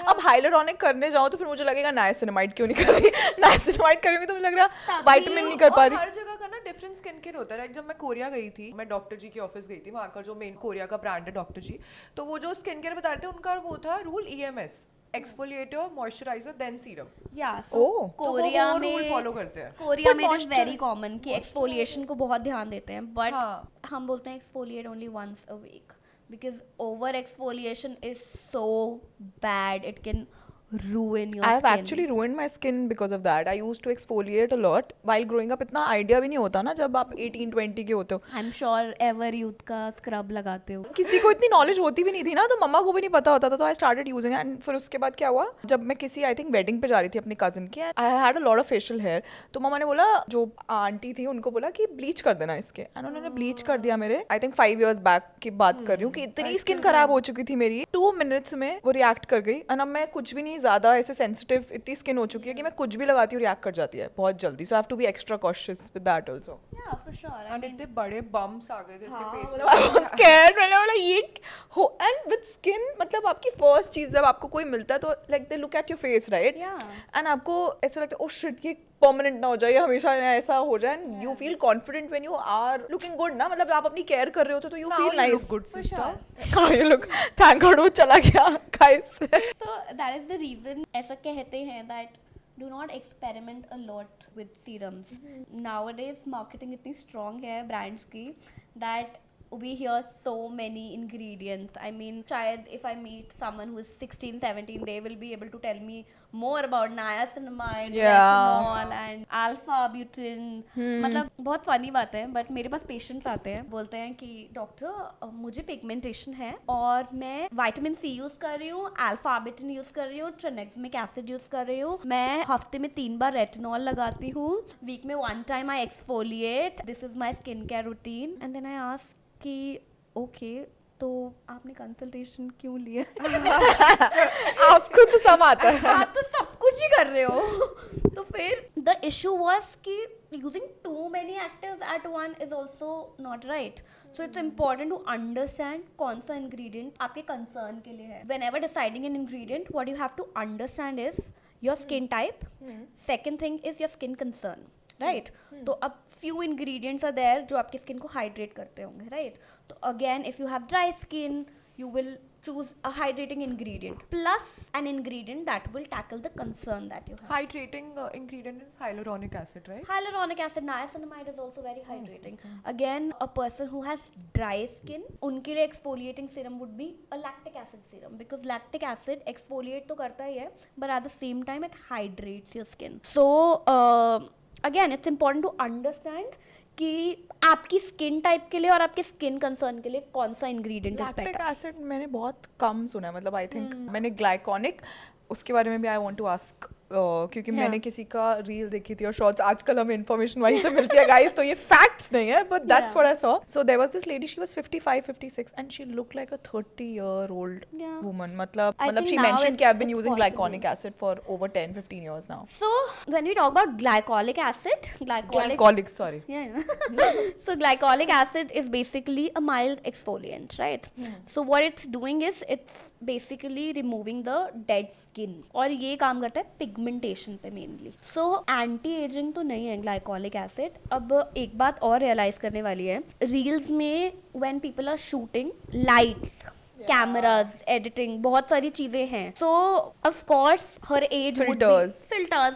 अब हाइलुरोनिक करने जाऊँ तो फिर मुझे लगेगा नाइसिनामाइड क्यों नहीं कर रही. नाइसिनामाइड करूँगी तो मुझे लग रहा विटामिन नहीं कर पा और रही. हर जगह का ना डिफरेंट स्किन केयर होता है. जब मैं कोरिया गई थी, मैं डॉक्टर जी के ऑफिस गई थी, वहाँ का जो मेन कोरिया का ब्रांड है डॉक्टर जी, तो वो जो स्किन केयर बताते हैं उनका वो था rule EMS, exfoliator, moisturizer, then serum. या सो Oh. कोरिया तो वो में rule follow करते हैं. कोरिया But में it is moisture- very common कि एक्सफोलिएशन को बहुत ध्यान देते हैं. बट हाँ. हम बोलते हैं exfoliate only once a week because over exfoliation is so bad. It can ruin your I have skin. actually ruined my skin because of that. I used to exfoliate a lot while growing up. इतना idea भी नहीं होता ना जब आप 18-20 के होते हो. I'm sure ever youth का स्क्रब लगाते हो. किसी को इतनी नॉलेज होती भी नहीं थी ना, तो मम्मा को भी नहीं पता होता था. तो आई स्टार्टेड यूजिंग एंड फिर उसके बाद क्या हुआ, जब मैं किसी आई थिंक वेडिंग पे जा रही थी अपनी कजिन की, I had a lot of facial hair. तो मम्मा ने बोला, जो आंटी थी उनको बोला कि ब्लीच कर देना इसके, एंड उन्होंने ब्लीच कर दिया मेरे. आई थिंक 5 years बैक की बात कर रही हूँ कि इतनी स्किन खराब हो चुकी थी मेरी. 2 minutes में वो रिएक्ट कर गई. एंड अब मैं कुछ भी नहीं, ज्यादा ऐसे सेंसिटिव इतनी स्किन हो चुकी है कि मैं कुछ भी लगाती हूँ रिएक्ट कर जाती है बहुत जल्दी. So I have to be extra cautious with that also. Yeah, for sure. I and mean, इतने बड़े बम्स आ गए थे इसके फेस पे. I was scared. मैंने बोला ये हो. एंड विद स्किन मतलब आपकी फर्स्ट चीज जब आपको कोई मिलता है तो like they look at your face, right? Yeah. And आपको ऐसा लगता है ओ शिट ये परमानेंट ना हो जाए, हमेशा ऐसा हो जाए. And you feel confident when you are looking good ना. मतलब आप अपनी केयर कर रहे होते तो you feel nice. Good For sister. sure. हाँ ये लुक थैंक गॉड वो चला गया guys. So that is the reason ऐसा कहते हैं that do not experiment a lot with serums. Nowadays marketing इतनी strong है brands की that we hear so many ingredients. I mean, शायद if I meet someone who is 16, 17, they will be able to tell me more about niacinamide, retinol and alpha butin. मतलब बहुत funny बात है, but मेरे पास patients आते हैं, बोलते हैं कि डॉक्टर मुझे पिगमेंटेशन है और मैं विटामिन सी यूज कर रही हूँ, अल्फा बिटिन यूज कर रही हूँ, ट्रानेक्सिमिक एसिड यूज कर रही हूँ, मैं हफ्ते में 3 बार रेटिनॉल लगाती हूँ, वीक में 1 time I exfoliate, this is my skin care routine. And then I ask कि ओके, तो आपने कंसल्टेशन क्यों लिया? आपको तो सब आता है. आप तो सब कुछ ही कर रहे हो. तो फिर द इशू वाज कि using too many actives at one is also not right. So it's important to understand कौन सा इंग्रेडिएंट आपके कंसर्न के लिए है. Whenever deciding an ingredient, what you have to understand is your skin type, second thing is your skin concern, right? तो अब few ingredients are there जो आपकी स्किन को हाइड्रेट करते होंगे, राइट? तो again if you have dry skin, you will choose a hydrating ingredient plus an ingredient that will tackle the concern that you have. Hydrating ingredient is hyaluronic acid, right? Hyaluronic acid, niacinamide is also very hydrating. Again, a person who has dry skin, उनके लिए exfoliating serum would be a lactic acid serum, because lactic acid exfoliate तो करता ही है, but at the same time it hydrates your skin. So again, it's important to understand कि आपकी skin type के लिए और आपके स्किन कंसर्न के लिए कौन सा ingredient is lactic better. Acid मैंने बहुत कम सुना है, मतलब आई थिंक मैंने ग्लाइकोनिक, उसके बारे में भी आई वांट टू आस्क, क्योंकि मैंने किसी का रील देखी थी और शॉर्ट्स, आजकल हमें इन्फॉर्मेशन वहीं से मिलती है गाइस, तो ये फैक्ट्स नहीं है, but that's what I saw. So there was this lady, she was 55 56 and she looked like a 30-year-old woman. मतलब शी मेंशन्ड कि I have been using glycolic acid for over 10-15 years now. So when we talk about glycolic acid, Glycolic, sorry. yeah. So glycolic acid is basically a mild exfoliant, right? So what it's doing is it's basically removing the dead skin, और ये काम करता है pigmentation पे mainly. So anti ageing तो नहीं है glycolic acid. अब एक बात और रियलाइज करने वाली है, रील्स में when people are shooting, lights, cameras, editing, बहुत सारी चीजें हैं. सो ऑफ कोर्स हर age filters,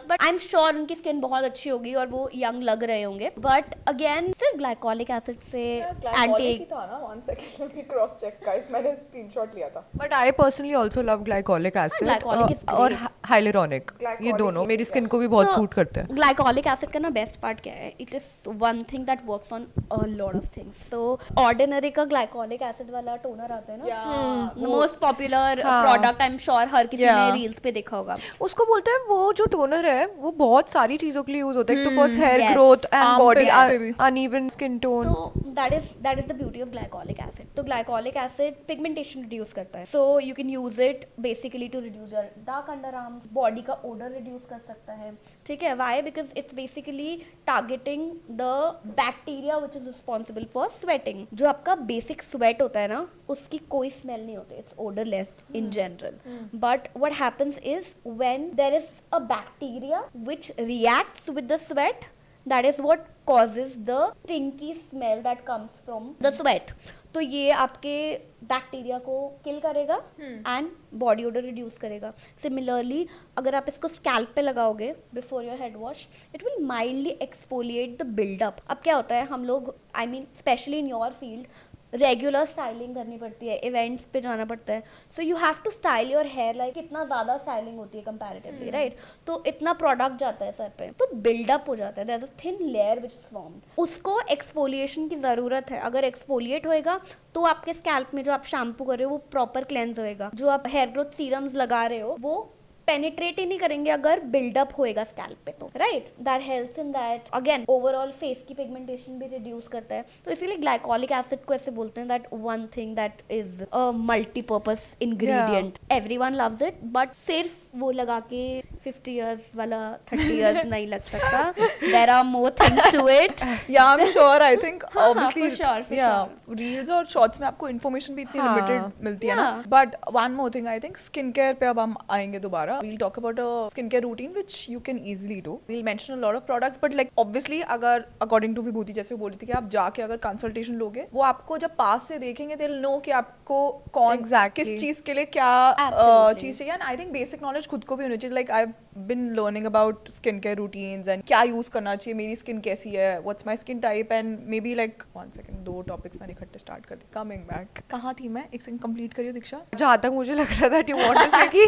but I am sure उनकी स्किन बहुत अच्छी होगी और वो यंग लग रहे होंगे. बट अगेन सिर्फ ग्लाइकोलिक एसिड से एंटी था ना. 1 second, let me cross check guys, मैंने स्क्रीनशॉट लिया था. But I personally also love glycolic acid Glycolic is great. और hyaluronic. ये दोनों मेरी स्किन को भी बहुत सूट करते हैं. ग्लाइकोलिक एसिड का ना बेस्ट पार्ट क्या है, it is one thing that works on a lot of things. So ordinary का ग्लाइकोलिक एसिड वाला टोनर आता है ना, most popular product, I am sure हर किसी ने रील्स पे देखा होगा. उसको बोलते हैं, वो जो टोनर है वो बहुत सारी चीजों के लिए यूज होता है. एक तो first hair growth and body uneven skin tone. So that is the beauty of glycolic acid. तो glycolic acid pigmentation reduce करता है. So you can use it basically to reduce your dark underarms, body का odor reduce कर सकता है. ठीक है? Why? Because it's basically targeting the bacteria which is responsible for sweating. जो आपका basic sweat होता है ना, उसकी कोई smell नहीं होती. It's odorless in general. But what happens is when there is a bacteria which reacts with the sweat, that is what causes the stinky smell that comes from the sweat. तो ये आपके bacteria को kill करेगा and body odour reduce करेगा. Similarly अगर आप इसको scalp पे लगाओगे before your head wash, it will mildly exfoliate the buildup. अब क्या होता है, हम लोग I mean specially in your field regular styling करनी पड़ती है, इवेंट्स पे जाना पड़ता है. So you have to style your hair like, कितना ज़्यादा स्टाइलिंग होती है कंपैरेटिवली, राइट? तो इतना प्रोडक्ट जाता है सर पे, तो बिल्डअप हो जाता है. There is a thin layer which is formed. उसको एक्सफोलिएशन की ज़रूरत है. अगर एक्सफोलिएट होएगा तो आपके स्कैल्प में जो आप शैम्पू कर रहे हो वो प्रॉपर क्लेंस होएगा. जो आप हेयर ग्रोथ सीरम्स लगा रहे हो वो पेनिट्रेट ही नहीं करेंगे अगर बिल्डअप होएगा स्कैल्प पे, तो right, that helps in that. Again overall face की पिगमेंटेशन भी रिड्यूस करता है. तो इसीलिए ग्लाइकोलिक एसिड को ऐसे बोलते हैं that one thing that is a multipurpose ingredient. Everyone loves it, but सिर्फ वो लगा के 50 years वाला 30 years नहीं लग सकता. There are more things to it. Yeah I am sure, I think obviously for sure. Reels और शॉर्ट्स में आपको इन्फॉर्मेशन भी इतनी लिमिटेड मिलती है ना. But one more thing, I think skin care पे अब हम आएंगे दोबारा. we'll talk about a skincare routine which you can easily do. We'll mention a lot of products, but like obviously अगर according to विभूति जैसे वो बोली थी कि आप जाके अगर कंसल्टेशन लोगे, वो आपको जब पास से देखेंगे they'll know कि आपको कौन किस चीज के लिए क्या चीज चाहिए. And I think basic knowledge खुद को भी होनी चाहिए. Like I been learning about skincare routines and क्या use करना चाहिए, मेरी skin कैसी है, what's my skin type, and maybe like 1 second, 2 topics मैंने इकट्ठे start कर दी. Coming back, कहाँ थी मैं? एक second complete करियो दीक्षा. जहाँ तक मुझे लग रहा था कि want to say कि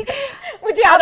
मुझे याद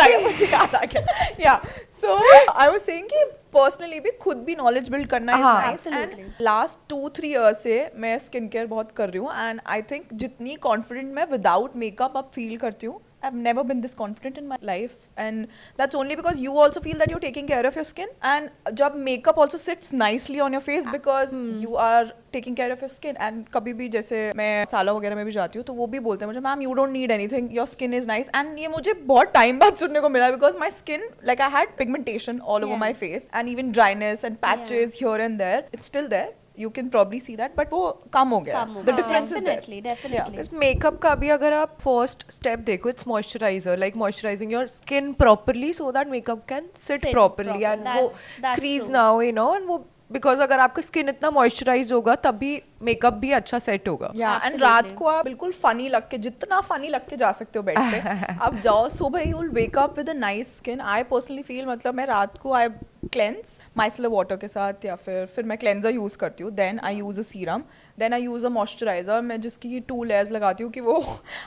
आ गया. Yeah. So I was saying कि पर्सनली भी खुद भी नॉलेज बिल्ड करना है. हाँ, absolutely. लास्ट 2-3 ईयर्स से मैं स्किन केयर बहुत कर रही हूँ एंड आई थिंक जितनी कॉन्फिडेंट मैं विदाउट मेकअप अब फील करती हूँ, I've never been this confident in my life, and that's only because you also feel that you're taking care of your skin, and जब makeup also sits nicely on your face because you are taking care of your skin. And कभी भी जैसे मैं साला वगैरह में भी जाती हूँ तो वो भी बोलते हैं मुझे, ma'am you don't need anything, your skin is nice. and ये मुझे बहुत टाइम बाद सुनने को मिला because my skin, like I had pigmentation all over my face and even dryness and patches here and there. It's still there, you can probably see that, but वो कम हो गया. The difference is there. Definitely. इस makeup का भी अगर आप first step देखो, it's moisturiser, like moisturising your skin properly so that makeup can sit Sit properly properly. And वो That's क्रीज true. ना हो, यू नो, एंड वो बिकॉज अगर आपका स्किन इतना मॉइस्चराइज होगा तभी मेकअप भी अच्छा सेट होगा. And Absolutely. रात को आप बिल्कुल फनी लग के, जितना फनी लग के जा सकते हो बेड पे, आप जाओ, सुबह you will wake up with a nice skin. I personally feel, मतलब मैं रात को आई क्लेंस माइसलर वाटर के साथ या फिर मैं क्लेंजर यूज करती हूँ, then I use a serum, then I use a moisturizer, मैं जिसकी 2 लेयर्स लगाती हूँ कि वो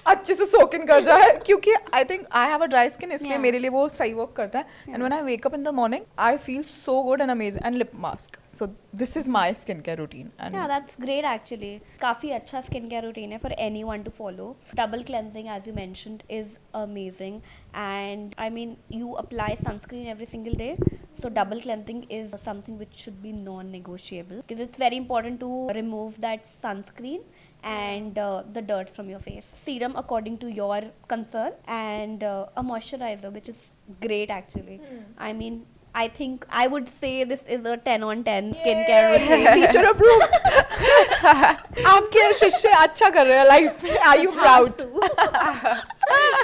अच्छे से सोक इन कर जाए, क्योंकि I think I have a dry skin, इसलिए Yeah. मेरे लिए वो सही वर्क करता है. And when I wake up in the morning I feel so good and amazing. And lip mask, so this is my skin care routine. Yeah, that's great actually. काफी अच्छा skin care routine है for anyone to follow. Double cleansing, as you mentioned, is amazing. And I mean, you apply sunscreen every single day. So double cleansing is something which should be non-negotiable because it's very important to remove that sunscreen and the dirt from your face. Serum according to your concern, and a moisturizer, which is great actually. I mean, I think I would say this is a 10 on 10 skincare routine. Teacher approved. आपके शिष्य अच्छा कर रहे हैं life में. Are you proud?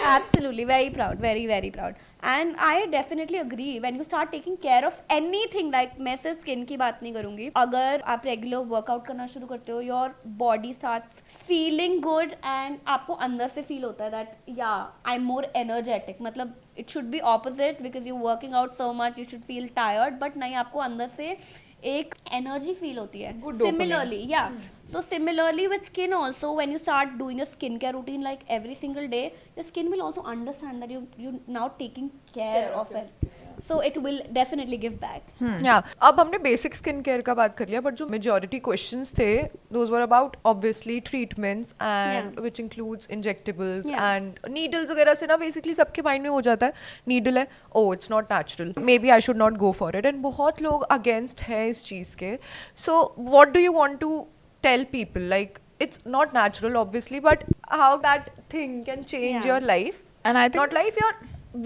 Absolutely, very proud, very proud. And I definitely agree, when you start taking care of anything, like मैं सिर्फ skin की बात नहीं करूँगी, अगर आप रेगुलर वर्कआउट करना शुरू करते हो, your body starts feeling good and आपको अंदर से फील होता है दैट या आई एम मोर एनर्जेटिक. मतलब it should be opposite, because you working out so much, you should feel tired, but नहीं, आपको अंदर से एक एनर्जी फील होती है. सिमिलरली, या so similarly with skin also, when you start doing a skincare routine like every single day, your skin will also understand that you now taking care of it. So it will definitely give back. या अब हमने basic skin care का बात कर लिया, but जो majority questions थे those were about obviously treatments and which includes injectables Yeah. And needles वगैरह से ना बेसिकली सबके माइंड में हो जाता है नीडल है, oh it's not natural, maybe I should not go for it, and बहुत लोग अगेंस्ट है इस चीज़ के. So what do you want to tell people, like it's not natural obviously, but how that thing can change Yeah. your life, And I think not life, your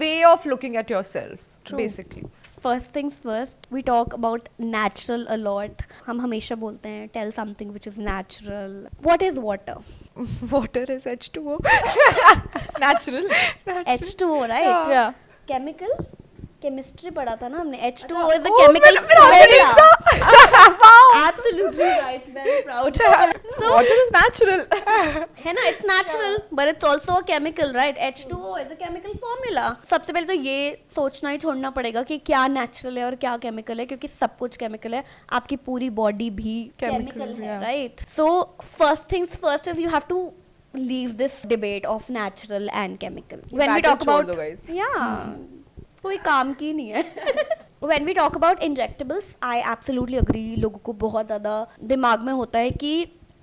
way of looking at yourself. True. Basically. First things first, we talk about natural a lot. हम हमेशा बोलते हैं tell something which is natural. What is water? Water is H2O. natural. H2O, right? Yeah. Chemical? Chemistry पढ़ा था ना हमने. H2O is a Oh, chemical formula. Absolutely right, very proud. So Water is natural. है ना, it's natural but it's also a chemical, right? H2O is a chemical formula. सबसे पहले तो ये सोचना ही छोड़ना पड़ेगा कि क्या नेचुरल है और क्या केमिकल है, क्योंकि सब कुछ केमिकल है. आपकी पूरी बॉडी भी केमिकल है, right? So first things first is you have to leave this debate of natural and chemical. When we battle talk about छोड़ दो guys. yeah, कोई काम की नहीं है. When we talk about injectables, I absolutely agree. लोगों को बहुत ज़्यादा दिमाग में होता है कि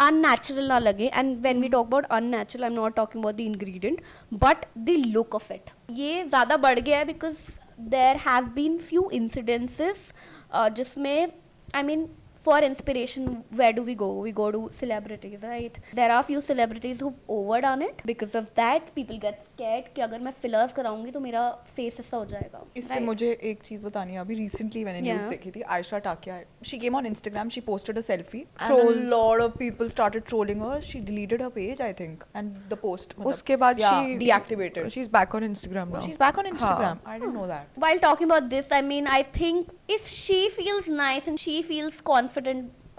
unnatural ना लगे. And when we talk about unnatural, I'm not talking about the ingredient, but the look of it. ये ज़्यादा बढ़ गया है because there have been few incidences जिसमें, I mean, for inspiration, where do we go? We go to celebrities, right? There are few celebrities who've overdone it. Because of that, people get scared कि अगर मैं fillers कराऊंगी तो मेरा face ऐसा हो जाएगा. इससे right? मुझे एक चीज बतानी है. अभी रिसेंटली मैंने न्यूज Yeah. देखी थी. Ayesha Takia, she came on Instagram, she posted a selfie and Trolls. a lot of people started trolling her. She deleted her page, I think, and the post उसके बाद yeah, she deactivated. she's back on Instagram now. She's back on Instagram. I didn't know that. While talking about this, I mean, I think if she feels nice and she feels confident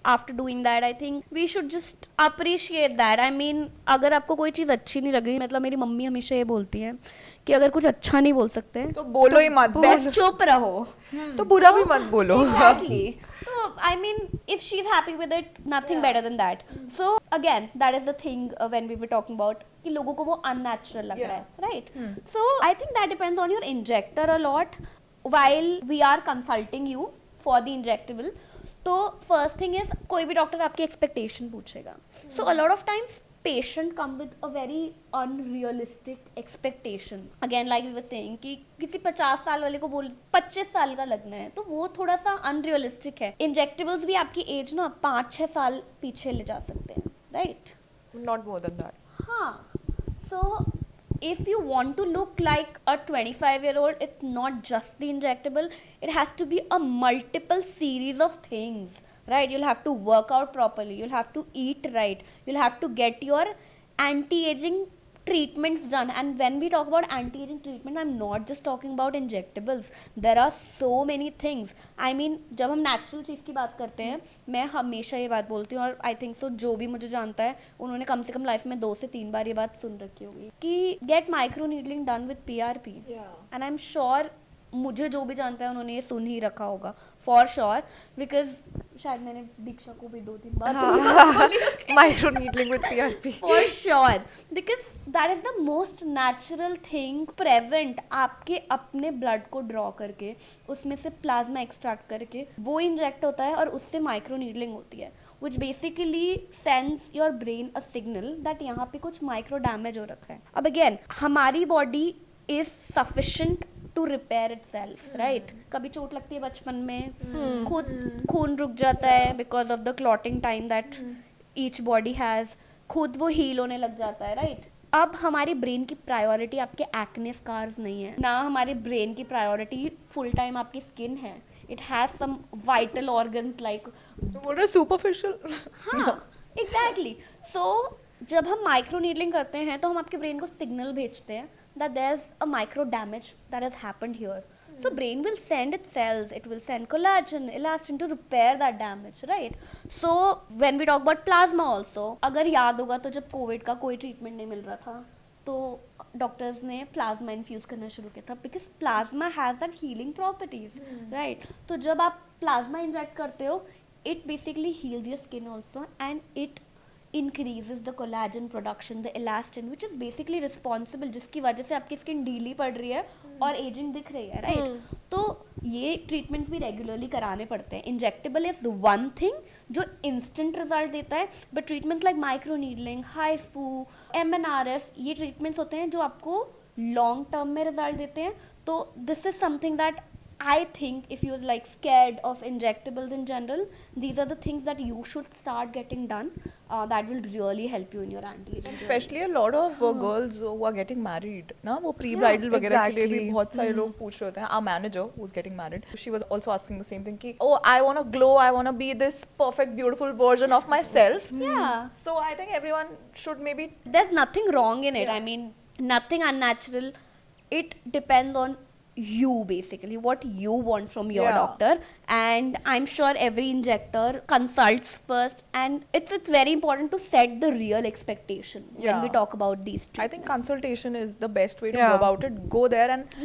after doing that, I think we should just appreciate that. I mean, अगर आपको कोई चीज़ अच्छी नहीं लग रही, मतलब मेरी mummy हमेशा ये बोलती है कि अगर कुछ अच्छा नहीं बोल सकते तो बोलो ही मत, बस चुप रहो. तो बुरा भी मत बोलो. Exactly. So, I mean, if she's happy with it, nothing better than that. So, again, that is the thing when we were talking about कि लोगों को वो unnatural लग रहा है, right? So, I think that depends on your injector a lot. While we are consulting you for the injectable, तो first thing is कोई भी डॉक्टर आपकी expectation पूछेगा. So, a lot of times patient come with a very unrealistic expectation. Again, like we were saying कि किसी 50 साल वाले को बोल 25 साल का लगना है, तो वो थोड़ा सा unrealistic है. Injectables भी आपकी age ना 5-6 साल पीछे ले जा सकते हैं, right? Not more than that. हाँ. So if you want to look like a 25-year-old, it's not just the injectable. It has to be a multiple series of things. Right, you'll have to work out properly, you'll have to eat right, you'll have to get your anti-aging treatments done. And when we talk about anti-aging treatment, I'm not just talking about injectables. There are so many things. I mean, जब हम natural चीज़ की बात करते हैं, मैं हमेशा ये बात बोलती हूँ, और I think so जो भी मुझे जानता है उन्होंने कम से कम लाइफ में 2 से 3 बार ये बात सुन रखी होगी कि get micro needling done with PRP. And I'm sure मुझे जो भी जानता है उन्होंने ये सुन ही रखा होगा for sure, because शायद मैंने दीक्षा को भी 2-3 बार Micro needling with PRP. for sure, because that is the most natural thing present. आपके अपने ब्लड को ड्रॉ करके उसमें से प्लाज्मा एक्सट्रैक्ट करके वो इंजेक्ट होता है और उससे माइक्रो नीडलिंग होती है, which basically sends your brain a signal that यहाँ पे कुछ माइक्रो डैमेज हो रखा है. अब अगेन हमारी body is sufficient to repair itself, right? कभी चोट लगती है बचपन में, खुद खून रुक जाता है because of the clotting time that each body has, खुद वो हील होने लग जाता है, right? अब हमारी ब्रेन की प्रायोरिटी आपके एक्ने स्कार्स नहीं है, ना हमारे ब्रेन की प्रायोरिटी फुल टाइम आपकी स्किन है. It has some vital organs like तो बोल रहे superficial. हाँ, exactly. So जब हम माइक्रो नीडलिंग करते हैं तो हम आपके ब्रेन को सिग्नल भेजते हैं that there's a micro damage that has happened here. So brain will send its cells, it will send collagen, elastin to repair that damage, right? So when we talk about plasma also, अगर याद होगा तो जब Covid का कोई treatment नहीं मिल रहा था तो डॉक्टर्स ने प्लाज्मा इन्फ्यूज करना शुरू किया था because plasma has that healing properties, right? तो जब आप प्लाज्मा इंजेक्ट करते हो it basically heals your skin also, and it increases the collagen production, the elastin, which is basically responsible, जिसकी वजह से आपकी स्किन ढीली पड़ रही है और एजिंग दिख रही है, राइट? तो ये ट्रीटमेंट्स भी रेगुलरली कराने पड़ते हैं. इंजेक्टेबल इज वन थिंग जो इंस्टेंट रिजल्ट देता है, but treatment like micro needling, HIFU, MNRF, ये ट्रीटमेंट्स होते हैं जो आपको लॉन्ग टर्म में रिजल्ट देते हैं. तो this is something that I think if you're like scared of injectables in general, these are the things that you should start getting done. That will really help you in your anti-aging. Especially a lot of girls who are getting married, ना वो pre-bridal वगैरह के लिए भी बहुत सारे लोग पूछ रहे होते हैं. Our manager who's getting married, she was also asking the same thing कि oh I want to glow, I want to be this perfect beautiful version of myself. Yeah. So I think everyone should maybe. There's nothing wrong in it. I mean, nothing unnatural. It depends on you, basically what you want from your doctor, and I'm sure every injector consults first, and it's very important to set the real expectation when we talk about these treatments. I think consultation is the best way to go about it. Go there and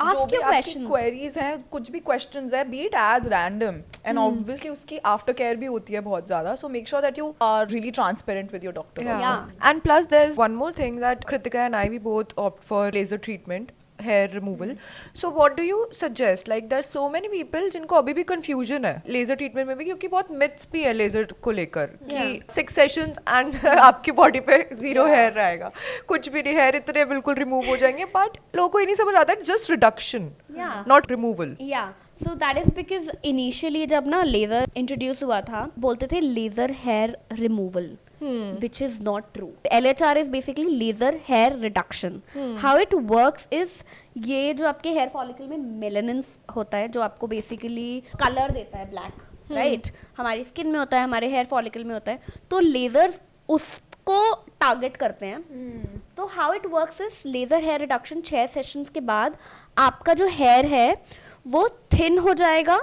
ask your questions. queries हैं, कुछ भी questions है, be it as random, and obviously उसकी aftercare भी होती है बहुत ज़्यादा, so make sure that you are really transparent with your doctor. And plus there's one more thing that Kritika and I, we both opt for laser treatment, hair removal. So what do you suggest? Like there's so many people जिनको अभी भी confusion है laser treatment में भी, क्योंकि बहुत myths भी है laser को लेकर कि 6 sessions and आपकी body पे 0 hair रहेगा, कुछ भी नहीं, hair इतने बिल्कुल remove हो जाएंगे. But लोगों को ये नहीं समझ आता है just reduction, not removal. Yeah. So that is because initially जब ना laser introduce हुआ था बोलते थे laser hair removal. Which is not true. LHR is basically laser hair reduction. How it works is ये जो आपके hair follicle में मेलानिन होता है जो आपको basically color देता है black, right? हमारी skin में होता है, हमारे hair follicle में होता है, तो lasers उसको target करते हैं. तो how it works is laser hair reduction 6 sessions के बाद आपका जो hair है वो thin हो जाएगा,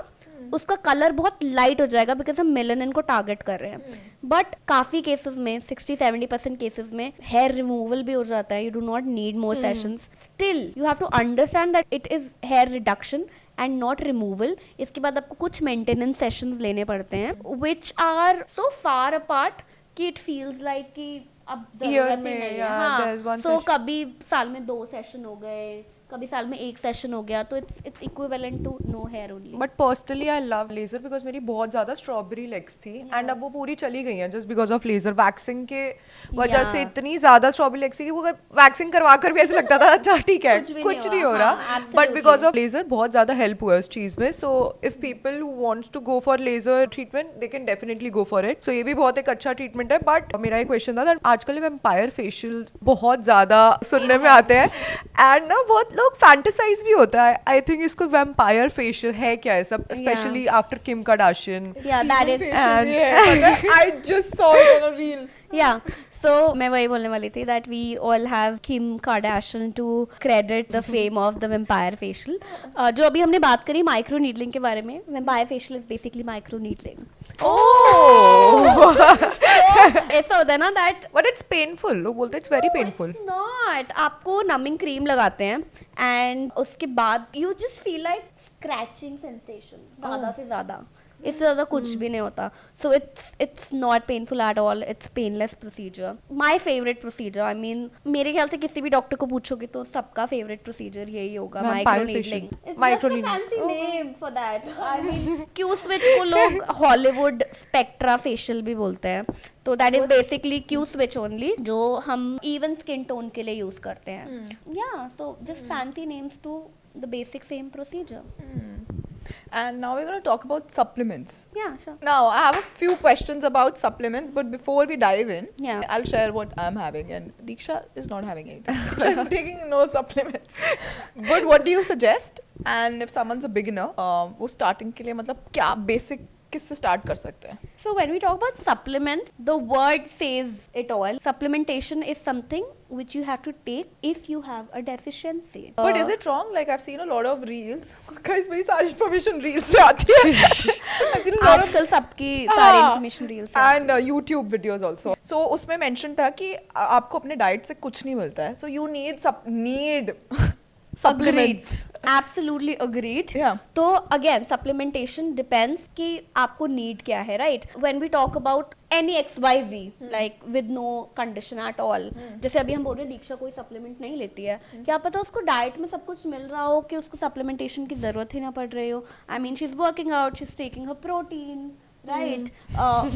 उसका कलर बहुत लाइट हो जाएगा बिकॉज हम मेलानिन को टारगेट कर रहे हैं. बट काफी केसेस में 60-70% केसेस में हेयर रिमूवल भी हो जाता है. You do not need more sessions. Still you have to understand that it is hair reduction and not removal. इसके बाद आपको कुछ मेंटेनेंस सेशंस लेने पड़ते हैं which are so far apart कि इट फील्स लाइक कि अब जरूरत ही नहीं है. हाँ, so कभी साल में 2 सेशन हो गए, कभी साल में 1 सेशन हो गया, तो it's equivalent to no hair only. But personally I love laser because मेरी बहुत ज्यादा स्ट्रॉबेरी लेग्स थी एंड अब वो पूरी चली गई हैं just because of laser. Waxing के वजह से इतनी ज्यादा स्ट्रॉबेरी लेग्स थी कि वो वैक्सिंग करवा कर भी ऐसे लगता था अच्छा ठीक है कुछ नहीं हो रहा. बट बिकॉज ऑफ लेजर बहुत ज्यादा हेल्प हुआ इस चीज में. So if people who wants to go for laser treatment they can definitely go for it. So ये भी बहुत एक अच्छा ट्रीटमेंट है. बट मेरा एक क्वेश्चन था आजकल वेम्पायर फेशियल बहुत ज्यादा सुनने में आते हैं एंड ना बहुत लोग फैंटेसाइज भी होता है. आई थिंक इसको वैम्पायर फेशियल है क्या है सब specially after Kim Kardashian. Yeah, that is. I just saw it on a reel. Yeah. So मैं वही बोलने वाली थी that we all have Kim Kardashian to credit the fame of the vampire facial. जो अभी हमने बात करी माइक्रो नीडलिंग के बारे में, vampire facial is basically micro needling. Oh. ऐसा होता है ना that. But it's painful. लोग बोलते हैं it's very painful. It's not. आपको numbing cream लगाते हैं and उसके बाद you just feel like scratching sensation ज़्यादा से ज़्यादा. इससे ज़्यादा कुछ भी नहीं होता. So it's not painful at all. It's painless procedure. My favourite procedure. I mean मेरे ख्याल से किसी भी डॉक्टर को पूछोगे तो सबका फेवरेट प्रोसीजर यही होगा. Micro needling. Fancy name for that. I mean Q switch को लोग हॉलीवुड स्पेक्ट्रा फेशियल भी बोलते हैं. तो that is basically Q switch only जो हम इवन स्किन टोन के लिए यूज करते हैं. या so just fancy names to the basic same procedure. And now we're going to talk about supplements. Yeah, sure. Now, I have a few questions about supplements, but before we dive in, Yeah. I'll share what I'm having. And Diksha is not having anything. She's taking no supplements. But what do you suggest? And if someone's a beginner, वो starting के लिए मतलब क्या basic किससे start कर सकते हैं? So when we talk about supplement, the word says it all. Supplementation is something which you have to take if you have a deficiency. But is it wrong? Like I've seen a lot of reels. Guys, मेरी सारी information reels से आती है. I've seen a lot of आजकल सबकी सारी information reels से आती and YouTube videos also. So उसमें mention था कि आपको अपने diet से कुछ नहीं मिलता है. So you need supplements. Absolutely agreed. Yeah. तो again supplementation depends कि आपको need क्या है, right? When we talk about any XYZ like with no condition at all. जैसे अभी हम बोल रहे हैं दीक्षा कोई supplement नहीं लेती है. क्या पता उसको diet में सब कुछ मिल रहा हो कि उसको supplementation की जरूरत ही ना पड़ रही हो. I mean she's working out, she's taking her protein. Right?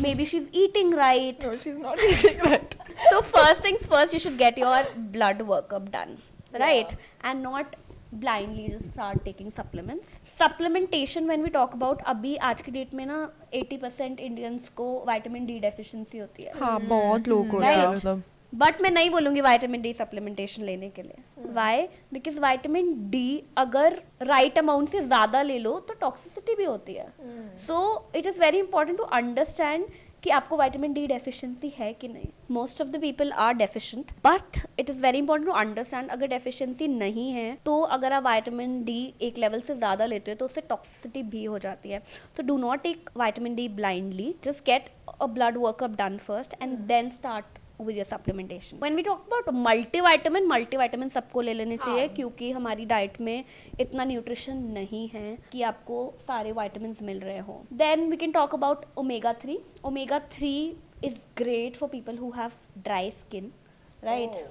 Maybe she's eating right. No, she's not eating right. So first things first, you should get your blood workup done, right? And not blindly just start taking supplements. Supplementation when we talk about अभी आज की date में ना 80% Indians को vitamin D deficiency होती है. हाँ बहुत लोग होते हैं मतलब. बट मैं नहीं बोलूंगी विटामिन डी सप्लीमेंटेशन लेने के लिए. वाई? बिकॉज विटामिन डी अगर राइट अमाउंट से ज्यादा ले लो तो टॉक्सिसिटी भी होती है. So it is very important to understand कि आपको विटामिन डी डेफिशिएंसी है कि नहीं. Most of the people are deficient but it is very important to understand अगर डेफिशिएंसी नहीं है तो अगर आप विटामिन डी एक लेवल से ज़्यादा लेते हो तो उससे टॉक्सिसिटी भी हो जाती है. तो do not take vitamin D blindly. Just get a blood workup done first and then start with your supplementation. When we talk about multivitamin सबको ले लेने चाहिए क्योंकि हमारी डाइट में इतना न्यूट्रिशन नहीं है कि आपको सारे vitamins मिल रहे हो. Then we can talk about omega 3. Omega 3 is great for people who have dry skin, right?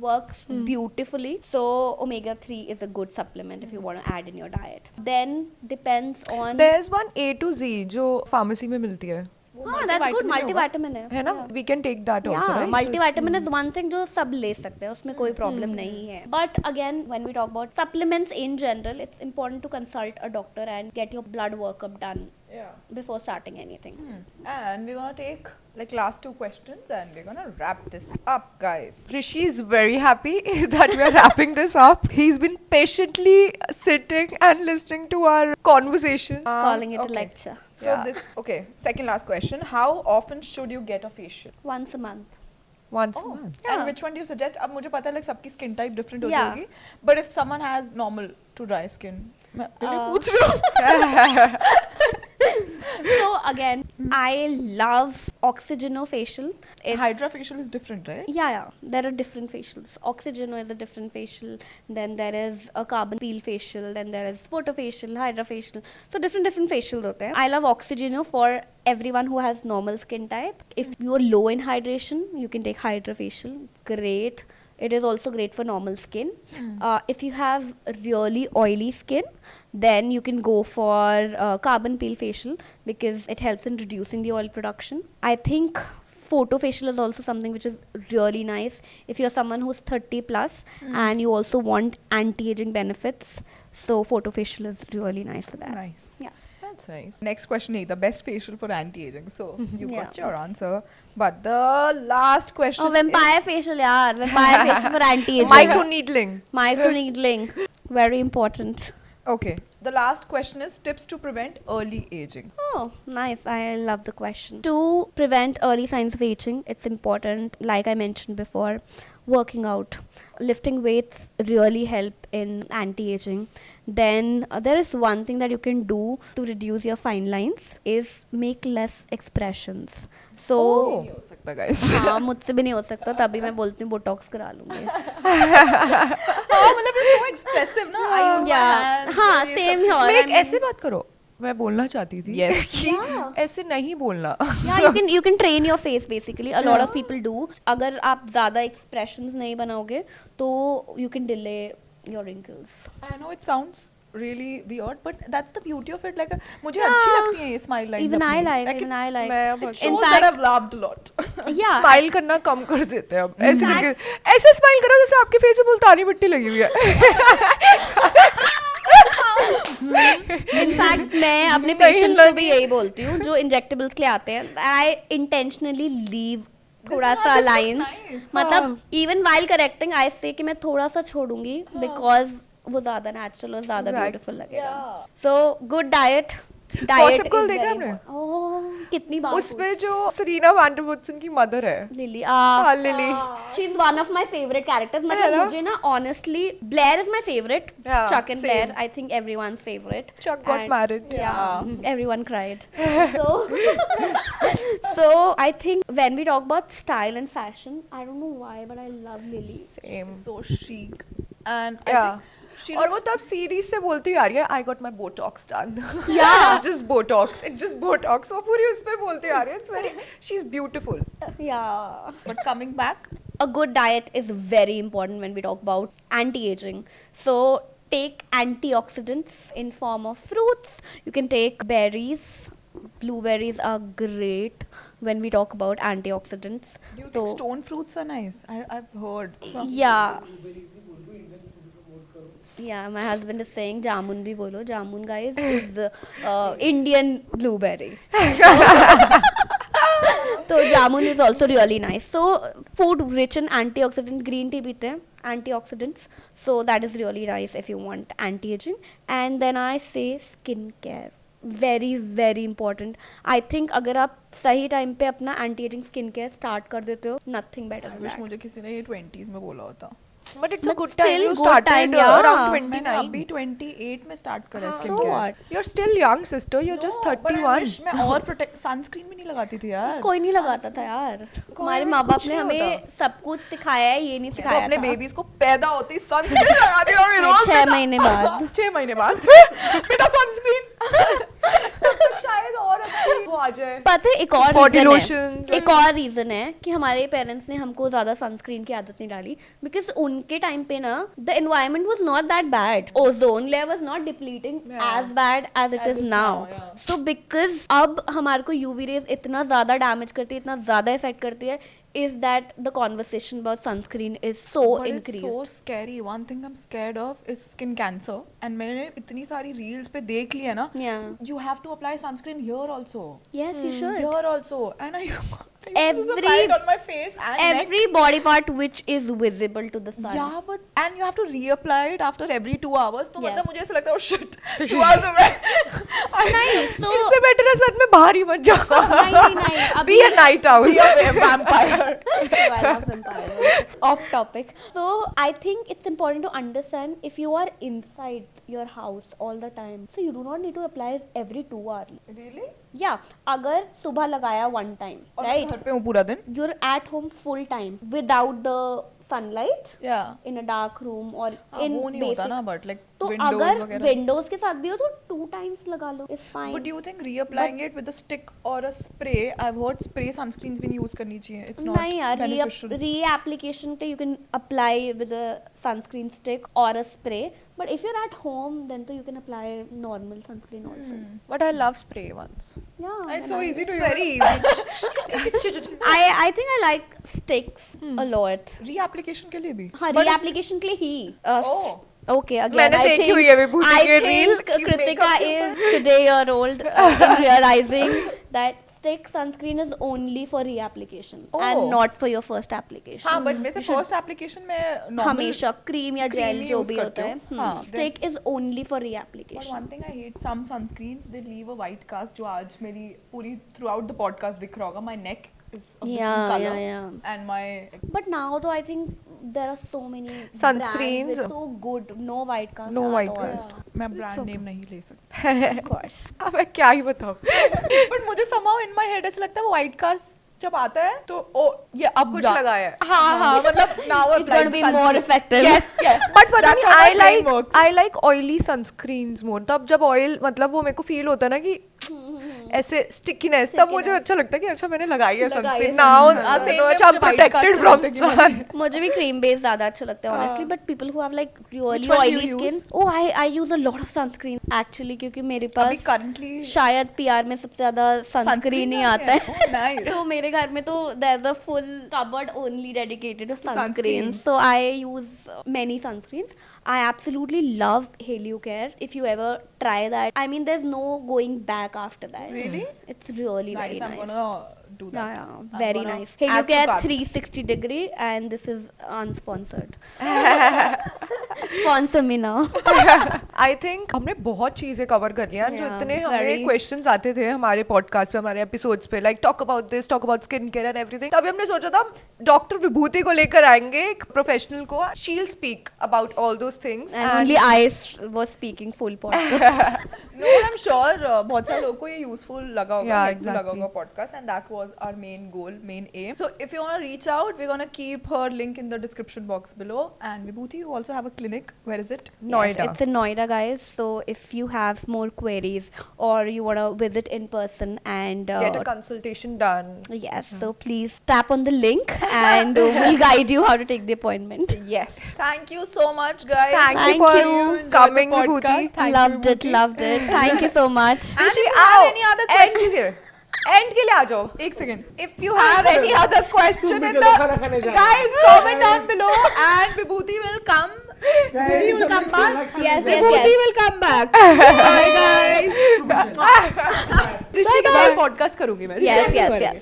Works beautifully. So omega 3 is a good supplement if you want to add in your diet. Then depends on. There's one A to Z जो pharmacy में मिलती है. हाँ, that's good. Multivitamin है ना? We can take that also, right? Multivitamin is one thing जो सब ले सकते हैं, उसमें कोई problem नहीं है. But again, when we talk about supplements in general, it's important to consult a doctor and get your blood workup done before starting anything. And we're gonna take like last 2 questions and we're gonna wrap this up, guys. Rishi is very happy that we are wrapping this up. He's been patiently sitting and listening to our conversation. Calling it a okay. lecture. So second last question. How often should you get a facial? Once a month. Once a month. Yeah. And which one do you suggest? अब मुझे पता है like सबकी skin type different होती Yeah. होगी. But if someone has normal to dry skin, मैं really पूछ रही हूँ. So again, I love oxygenofacial. It's Hydrofacial is different, right? yeah, there are different facials. Oxygeno is a different facial. Then there is a carbon peel facial. Then there is photofacial, hydrofacial. So different facials होते हैं. I love Oxygeno for everyone who has normal skin type. If you are low in hydration, you can take hydrofacial. Great. It is also great for normal skin. If you have really oily skin, then you can go for carbon peel facial because it helps in reducing the oil production. I think photofacial is also something which is really nice if you're someone who's 30 plus and you also want anti-aging benefits. So photofacial is really nice for that. Nice. Yeah. That's nice. Next question, the best facial for anti-aging. So you Yeah. got your answer, but the last question Oh, vampire is facial, yaar. Vampire facial for anti-aging. Microneedling. Microneedling. Very important. okay. The last question is tips to prevent early aging. Oh, nice. I love the question. To prevent early signs of aging, it's important, like I mentioned before, working out. Lifting weights really help in anti-aging. Then there is one thing that you can do to reduce your fine lines is make less expressions. So नहीं हो सकता guys. हाँ मुझसे भी नहीं हो सकता तभी मैं बोलती हूँ बोटॉक्स करा लूंगी. हाँ मतलब it's so expressive ना. I use my Yeah. hands. हाँ और ये same सब here. मैं I एक mean- ऐसे बात करो, मैं बोलना चाहती थी Yes. कि Yeah. ऐसे नहीं बोलना. Yeah, you can train your face basically. A lot of people do. अगर आप ज़्यादा expressions नहीं बनाओगे तो you can delay your wrinkles. I know it sounds really weird, but that's the beauty of it. Like मुझे अच्छी लगती है ये smile lines. Even I अपनी. like. Like Even I like. मैं it बहुत shows In that fact- I've laughed a lot. Yeah. Smile करना कम कर देते हैं अब. ऐसे In करके ऐसे स्माइल करो जैसे आपके फेस पे मुल्तानी मिट्टी लगी हुई है. इनफैक्ट मैं अपने नहीं, पेशेंट्स को भी नहीं। यही बोलती हूँ जो इंजेक्टेबल्स के लिए आते हैं. आई इंटेंशनली लीव थोड़ा This सा looks लाइंस. nice. मतलब इवन वाइल करेक्टिंग आई से कि मैं थोड़ा सा छोड़ूंगी बिकॉज वो ज्यादा नेचुरल और ज्यादा Exact- ब्यूटीफुल लगेगा. Yeah. So good diet. Gossip Girl देखा आपने? कितनी बार उसमें जो सरीना वैंडरवुड्सन की मदर है, लिली हाँ lily. She is one of my favourite characters. है मतलब ना? मुझे ना honestly Blair is my favourite. Yeah, Chuck and same. Blair I think everyone's favorite. Chuck got And- married. Yeah, everyone cried. So I think when we talk about style and fashion, I don't know why, but I love Lily. Same. So chic. And I Yeah. think she और वो looks तब series से बोलती आ रही है, I got my Botox done. Yeah. Just Botox. It's just Botox. वो पूरी उस पे बोलती आ रही है. It's very. She's beautiful. Yeah. but coming back, A good diet is very important when we talk about anti-aging. So take antioxidants in form of fruits. You can take berries. Blueberries are great when we talk about antioxidants. do you So- think stone fruits are nice? I've heard from Yeah. Yeah, my husband is saying jamun bhi bolo. Jamun guys is Indian blueberry. So jamun is also really nice. So food rich in antioxidant, green tea pite hain, antioxidants. So that is really nice if you want anti-aging. And then I say skincare. very important. I think अगर आप सही time पे अपना anti-aging skincare start कर देते हो, nothing better I than wish that. मुझे किसी ने ये 20s में बोला होता. But it's a But good still time. You good started time, yeah. around मैंने 29. अभी 28 में start करा So skincare. what? You're still young, sister. You're just No, but I 31. wish मैं और sunscreen भी नहीं लगाती थी यार. कोई नहीं लगाता था यार. हमारे भी माँ बाप कुछ ने नहीं हमें सब कुछ सिखाया है, ये नहीं तो सिखाया अपने था. बेबीज को पैदा होते ही सनस्क्रीन लगा दी होगी रोज. 6 महीने बाद. 6 महीने बाद बेटा सनस्क्रीन. शायद और अच्छी वो आ जाए. पता है एक और Body रीजन lotions. है. एक और रीजन है कि हमारे पेरेंट्स ने हमको ज्यादा सनस्क्रीन की आदत नहीं डाली बिकॉज उनके टाइम पे ना the environment was not that bad. Ozone layer was not depleting as bad as it is now. So because अब हमारे को यूवी रेज इतना ज्यादा डैमेज करती है, इतना ज्यादा इफेक्ट करती है, is that the conversation about sunscreen is so But increased. it's so scary. One thing I'm scared of is skin cancer. And मैंने इतनी सारी reels पे देख ली है ना. Yeah. You have to apply sunscreen here also. Yes, you should. Here also. And I used to Every- apply it on my face and neck. Every body part which is visible to the sun. Yeah, but and you have to reapply it after every 2 hours. तो Yes. मतलब मुझे ऐसा लगता है oh shit 2 hours हो गए. नहीं, so इससे बेटर है सर में बाहर ही मत जाओ. नहीं Be a night owl. Be a vampire. I love vampires. Off topic. So I think it's important to understand if you are inside your house all the time, so you do not need to apply it every 2 hours. Really? या अगर सुबह लगाया one time, और मैं right? घर पे हूँ पूरा दिन. You're at home full time without the sunlight Yeah. in a dark room or हाँ, in वो नहीं होता basic. ना, but like तो windows अगर वगैरह. विंडोज के साथ भी हो तो 2 times लगा लो, it's fine. But do you think reapplying it with a stick or a spray? I've heard spray sunscreens भी नहीं use करनी चाहिए. It's not नहीं यार, beneficial. re-application पे you can apply with a sunscreen stick or a spray. But if you're at home, then तो you can apply normal sunscreen also. But I love spray ones. Yeah. It's then so I- easy to It's very use. easy. I think I like sticks a lot. Reapplication के लिए भी. हाँ, But if- re-application के लिए ही. Oh. Okay, again, मैंने I देखी think- हुई है विभूति I की think reel कि Kritika makeup is today-year-old in realizing that stick sunscreen is only for reapplication Oh. and not for your first application. हाँ, but वैसे first application में normal. हमेशा क्रीम या cream जेल ही जो use भी करते होता है, हो. हाँ, stick is only for But reapplication. one thing I hate, some sunscreens they leave a white cast जो आज मेरी पूरी throughout the podcast दिख रहा होगा. My neck is of different Yeah, color yeah. and my But now though I think there are so many Sunscreens. brands with so good, no white cast. No at white all. cast. मैं It's brand okay. name नहीं ले सकती. Of course. अब मैं क्या ही बताऊँ. But मुझे somehow in my head ऐसा लगता है वो white cast जब आता है तो ओ ये अब कुछ जा- लगाया है. हाँ हाँ मतलब now It's going to be more effective. Yes, yes. But पता That's नहीं, how my I brain like works. I like oily sunscreens more. तब जब oil मतलब वो मेरे को feel होता है ना कि ऐसे stickiness, तब मुझे Stickiness. अच्छा लगता है कि अच्छा मैंने लगाई है लगाई है sunscreen. Now sunscreen. Same तो में अच्छा I'm मुझे white protected cast from लगता है कि sun. मुझे भी क्रीम बेस्ड ज्यादा अच्छा लगता है honestly, but people who have like really Which one do oily you skin, use? oh I use a lot of sunscreen actually क्योंकि मेरे अभी पास currently शायद PR में सबसे ज्यादा sunscreen ही आता है. Oh, nice. तो मेरे घर में तो there's a full cupboard only dedicated to sunscreens. Sunscreen. So I use many sunscreens. I absolutely love Heliocare. If you ever try that, I mean, there's no going back after that. Really? It's really Nice, very I'm nice. gonna do that. Yeah, yeah, I'm very gonna nice. add to Heliocare cart. 360 degree, and this is unsponsored. Sponsor me now. I think हमने बहुत चीजें cover कर लिया जो Yeah, इतने हमें very. Questions आते थे हमारे पॉडकास्ट पे, हमारे एपिसोड्स पे, like talk about this, talk about skin care and everything. तभी हमने सोचा था डॉक्टर विभूति को लेकर आएंगे, एक प्रोफेशनल को. She will speak about all those things And only I was speaking full podcast. No, I'm sure बहुत सारे लोगों को ये useful लगा होगा, Yeah, helpful लगा exactly. होगा podcast, and that was our main goal, main aim. So if you want to reach out, we're gonna keep her link in the description box below. And Vibhuti, you also have a clinic. Where is it? Yes, it's in Noida, guys. So if you have more queries or you want to visit in person and get a consultation done. yes, so please tap on the link and we'll guide you how to take the appointment. Yes. Thank you so much, guys. Thank you Thank for you. enjoyed the coming, podcast. Vibhuti. Thank you, Loved it, Vibhuti. loved it. Thank you so much. And if Rishi, you have आओ. any other End question, के and के लिए आ जाओ. एक second. If you have any other question in the guys, comment down below, and Vibhuti will come. Vibhuti will come back. Yes, yes, Vibhuti yes. will come back. Bye guys. ऋषि के साथ podcast करूंगी मैं. Yes, yes, yes.